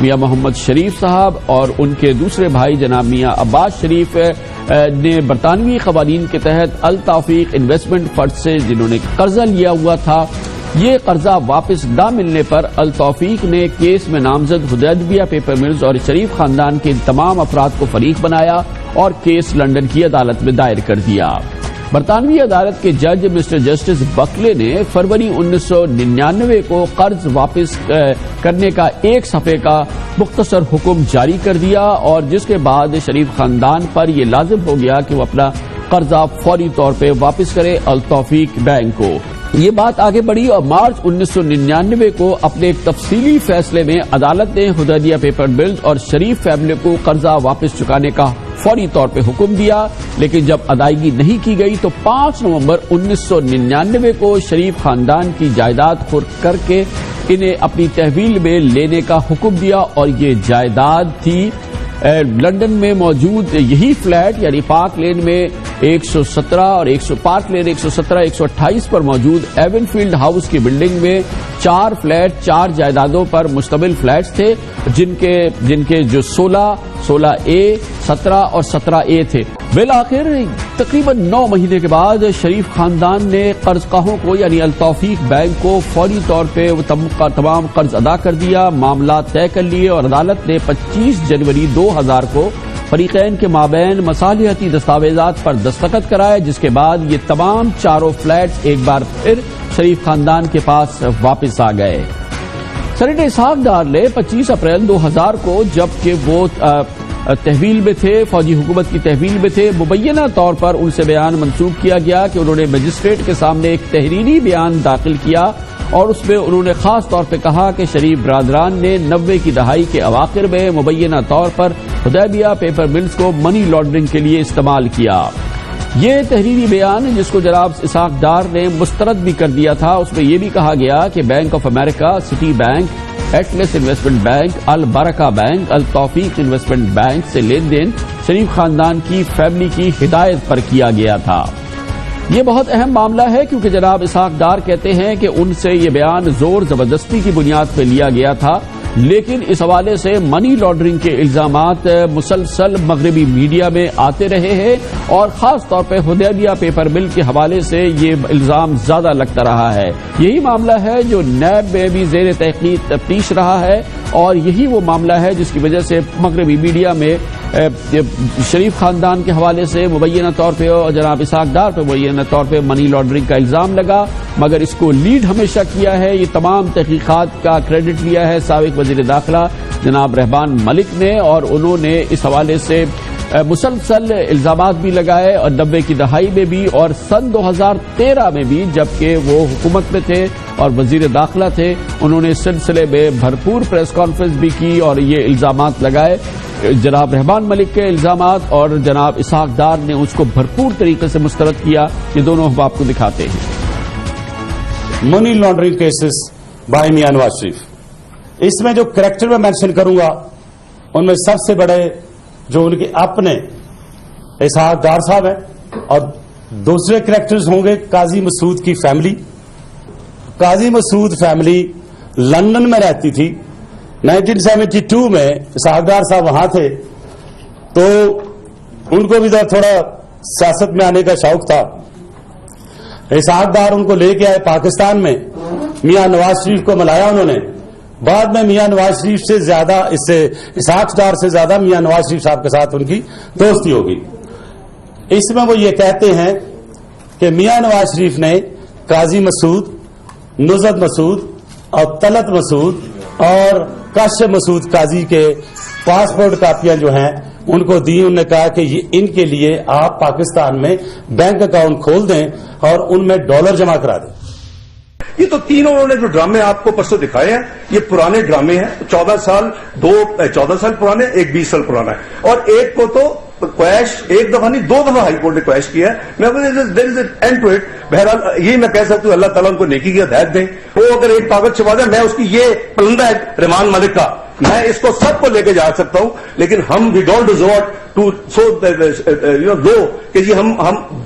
میاں محمد شریف صاحب اور ان کے دوسرے بھائی جناب میاں عباس شریف نے برطانوی قوانین کے تحت التوفیق انویسٹمنٹ فنڈ سے جنہوں نے قرضہ لیا ہوا تھا، یہ قرضہ واپس نہ ملنے پر التوفیق نے کیس میں نامزد حدیبیہ پیپر ملز اور شریف خاندان کے تمام افراد کو فریق بنایا اور کیس لندن کی عدالت میں دائر کر دیا۔ برطانوی عدالت کے جج مسٹر جسٹس بکلے نے فروری 1999 کو قرض واپس کرنے کا ایک صفحے کا مختصر حکم جاری کر دیا، اور جس کے بعد شریف خاندان پر یہ لازم ہو گیا کہ وہ اپنا قرضہ فوری طور پہ واپس کرے التوفیق بینک کو۔ یہ بات آگے بڑھی اور مارچ 1999 کو اپنے ایک تفصیلی فیصلے میں عدالت نے حدیبیہ پیپر ملز اور شریف فیملی کو قرضہ واپس چکانے کا فوری طور پہ حکم دیا، لیکن جب ادائیگی نہیں کی گئی تو 5 نومبر 1999 کو شریف خاندان کی جائیداد خرد کر کے انہیں اپنی تحویل میں لینے کا حکم دیا، اور یہ جائیداد تھی لندن میں موجود یہی فلیٹ یعنی پارک لین میں 117 اور پارک لین 117 128 پر موجود ایون فیلڈ ہاؤس کی بلڈنگ میں 4 فلیٹ 4 جائیدادوں پر مشتمل فلیٹس تھے، جن کے جو 16A 17 اور 17A تھے۔ بالآخر تقریباً 9 مہینے کے بعد شریف خاندان نے قرض خواہوں کو یعنی التوفیق بینک کو فوری طور پہ تمام قرض ادا کر دیا، معاملات طے کر لیے، اور عدالت نے 25 جنوری 2000 کو فریقین کے مابین مصالحتی دستاویزات پر دستخط کرائے، جس کے بعد یہ تمام چاروں فلیٹس ایک بار پھر شریف خاندان کے پاس واپس آ گئے۔ سینیٹر اسحاق ڈار نے 25 اپریل 2000 کو جبکہ وہ تحویل میں تھے، فوجی حکومت کی تحویل میں تھے، مبینہ طور پر ان سے بیان منسوب کیا گیا کہ انہوں نے مجسٹریٹ کے سامنے ایک تحریری بیان داخل کیا، اور اس میں انہوں نے خاص طور پہ کہا کہ شریف برادران نے 90 کی دہائی کے اواخر میں مبینہ طور پر حدیبیہ پیپر ملز کو منی لانڈرنگ کے لیے استعمال کیا۔ یہ تحریری بیان جس کو جناب اسحاق ڈار نے مسترد بھی کر دیا تھا، اس میں یہ بھی کہا گیا کہ bank of America, Citibank, Atlas investment bank, البرکہ بینک، التوفیق انویسٹمنٹ بینک سے لین دین شریف خاندان کی فیملی کی ہدایت پر کیا گیا تھا۔ یہ بہت اہم معاملہ ہے کیونکہ جناب اسحاق ڈار کہتے ہیں کہ ان سے یہ بیان زور زبردستی کی بنیاد پر لیا گیا تھا، لیکن اس حوالے سے منی لانڈرنگ کے الزامات مسلسل مغربی میڈیا میں آتے رہے ہیں، اور خاص طور پہ حدیبیہ پیپر مل کے حوالے سے یہ الزام زیادہ لگتا رہا ہے۔ یہی معاملہ ہے جو نیب میں بھی زیر تحقیق تفتیش رہا ہے، اور یہی وہ معاملہ ہے جس کی وجہ سے مغربی میڈیا میں شریف خاندان کے حوالے سے مبینہ طور پہ اور جناب اسحاق ڈار پہ مبینہ طور پہ منی لانڈرنگ کا الزام لگا، مگر اس کو لیڈ ہمیشہ کیا ہے، یہ تمام تحقیقات کا کریڈٹ لیا ہے سابق وزیر داخلہ جناب رحمان ملک نے، اور انہوں نے اس حوالے سے مسلسل الزامات بھی لگائے، اور 90 کی دہائی میں بھی اور سن 2013 میں بھی جبکہ وہ حکومت میں تھے اور وزیر داخلہ تھے، انہوں نے اس سلسلے میں بھرپور پریس کانفرنس بھی کی اور یہ الزامات لگائے۔ جناب رحمان ملک کے الزامات اور جناب اسحاق ڈار نے اس کو بھرپور طریقے سے مسترد کیا۔ یہ دونوں ہم آپ کو دکھاتے ہیں۔ Money laundering cases by Mian Nawaz Sharif, اس میں جو کریکٹر میں مینشن کروں گا ان میں سب سے بڑے جو ان کے اپنے اسحاق ڈار صاحب ہیں، اور دوسرے کریکٹرز ہوں گے قاضی مسعود کی فیملی۔ قاضی مسعود فیملی لندن میں رہتی تھی، 1972 میں اسحاق ڈار صاحب وہاں تھے، تو ان کو بھی تھوڑا سیاست میں آنے کا شوق تھا۔ اسحاق ڈار ان کو لے کے آئے پاکستان میں، میاں نواز شریف کو ملایا انہوں نے، بعد میں میاں نواز شریف سے زیادہ اس سے اسحاق ڈار سے زیادہ میاں نواز شریف صاحب کے ساتھ ان کی دوستی ہوگی۔ اس میں وہ یہ کہتے ہیں کہ میاں نواز شریف نے قاضی مسعود، نزد مسعود اور طلعت مسعود اور کاشف مسعود قاضی کے پاسپورٹ کاپیاں جو ہیں ان کو دی، انہوں نے کہا کہ یہ ان کے لیے آپ پاکستان میں بینک اکاؤنٹ کھول دیں اور ان میں ڈالر جمع کرا دیں۔ یہ تو تینوں انہوں نے جو ڈرامے آپ کو پرسوں دکھائے ہیں یہ پرانے ڈرامے ہیں، 14 سال پرانے، ایک 20 سال پرانا ہے، اور ایک کو تو کویش ایک دفعہ نہیں 2 دفعہ ہائی کورٹ نے کویش کیا ہے۔ میں دیر از اینڈ ٹو اٹ۔ بہرحال یہی میں کہہ سکتا ہوں اللہ تعالیٰ ان کو نیکی کی ہدایت دیں، وہ اگر ایک کاغذ چھپا دیں، میں اس کی یہ پلندہ ہے رحمان ملک کا میں اس کو سب کو لے کے جا سکتا ہوں، لیکن ہم وی ڈونٹ ریزورٹ ٹو سو لو کہ جی ہم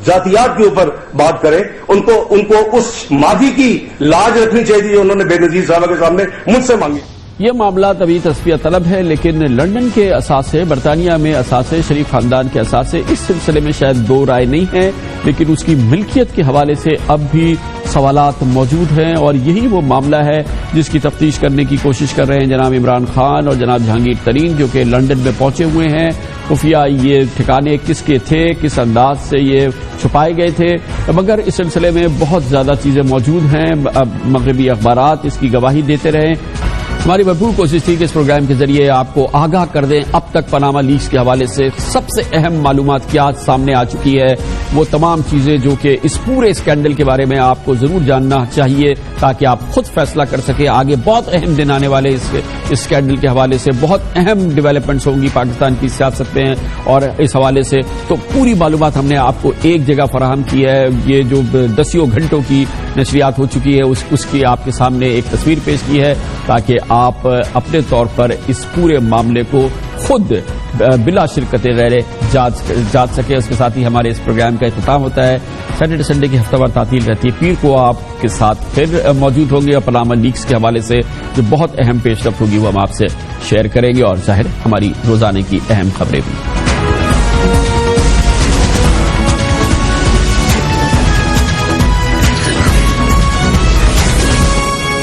ذاتیات کے اوپر بات کریں. ان کو اس ماضی کی لاج رکھنی چاہیے، انہوں نے بے نظیر صاحب کے سامنے مجھ سے مانگی. یہ معاملات ابھی تصفیہ طلب ہے، لیکن لندن کے اثاثے، برطانیہ میں اثاثے، شریف خاندان کے اثاثے اس سلسلے میں شاید دو رائے نہیں ہے، لیکن اس کی ملکیت کے حوالے سے اب بھی سوالات موجود ہیں، اور یہی وہ معاملہ ہے جس کی تفتیش کرنے کی کوشش کر رہے ہیں جناب عمران خان اور جناب جہانگیر ترین، جو کہ لندن میں پہنچے ہوئے ہیں. خفیہ یہ ٹھکانے کس کے تھے، کس انداز سے یہ چھپائے گئے تھے، مگر اس سلسلے میں بہت زیادہ چیزیں موجود ہیں. مغربی اخبارات اس کی گواہی دیتے رہے. ہماری بھرپور کوشش تھی کہ اس پروگرام کے ذریعے آپ کو آگاہ کر دیں. اب تک پاناما لیکس کے حوالے سے سب سے اہم معلومات کیا سامنے آ چکی ہے، وہ تمام چیزیں جو کہ اس پورے اسکینڈل کے بارے میں آپ کو ضرور جاننا چاہیے تاکہ آپ خود فیصلہ کر سکیں. آگے بہت اہم دن آنے والے اس اسکینڈل کے حوالے سے، بہت اہم ڈیولپمنٹس ہوں گی پاکستان کی سیاست میں، اور اس حوالے سے تو پوری معلومات ہم نے آپ کو ایک جگہ فراہم کی ہے. یہ جو دسیوں گھنٹوں کی نشریات ہو چکی ہے اس کی آپ کے سامنے ایک تصویر پیش کی ہے تاکہ آپ اپنے طور پر اس پورے معاملے کو خود بلا شرکت غیر جانچ سکیں. اس کے ساتھ ہی ہمارے اس پروگرام کا اختتام ہوتا ہے. سیٹرڈے سنڈے کی ہفتہ وار تعطیل رہتی ہے. پیر کو آپ کے ساتھ پھر موجود ہوں گے اور پاناما لیکس کے حوالے سے جو بہت اہم پیش رفت ہوگی وہ ہم آپ سے شیئر کریں گے، اور ظاہر ہماری روزانے کی اہم خبریں بھی.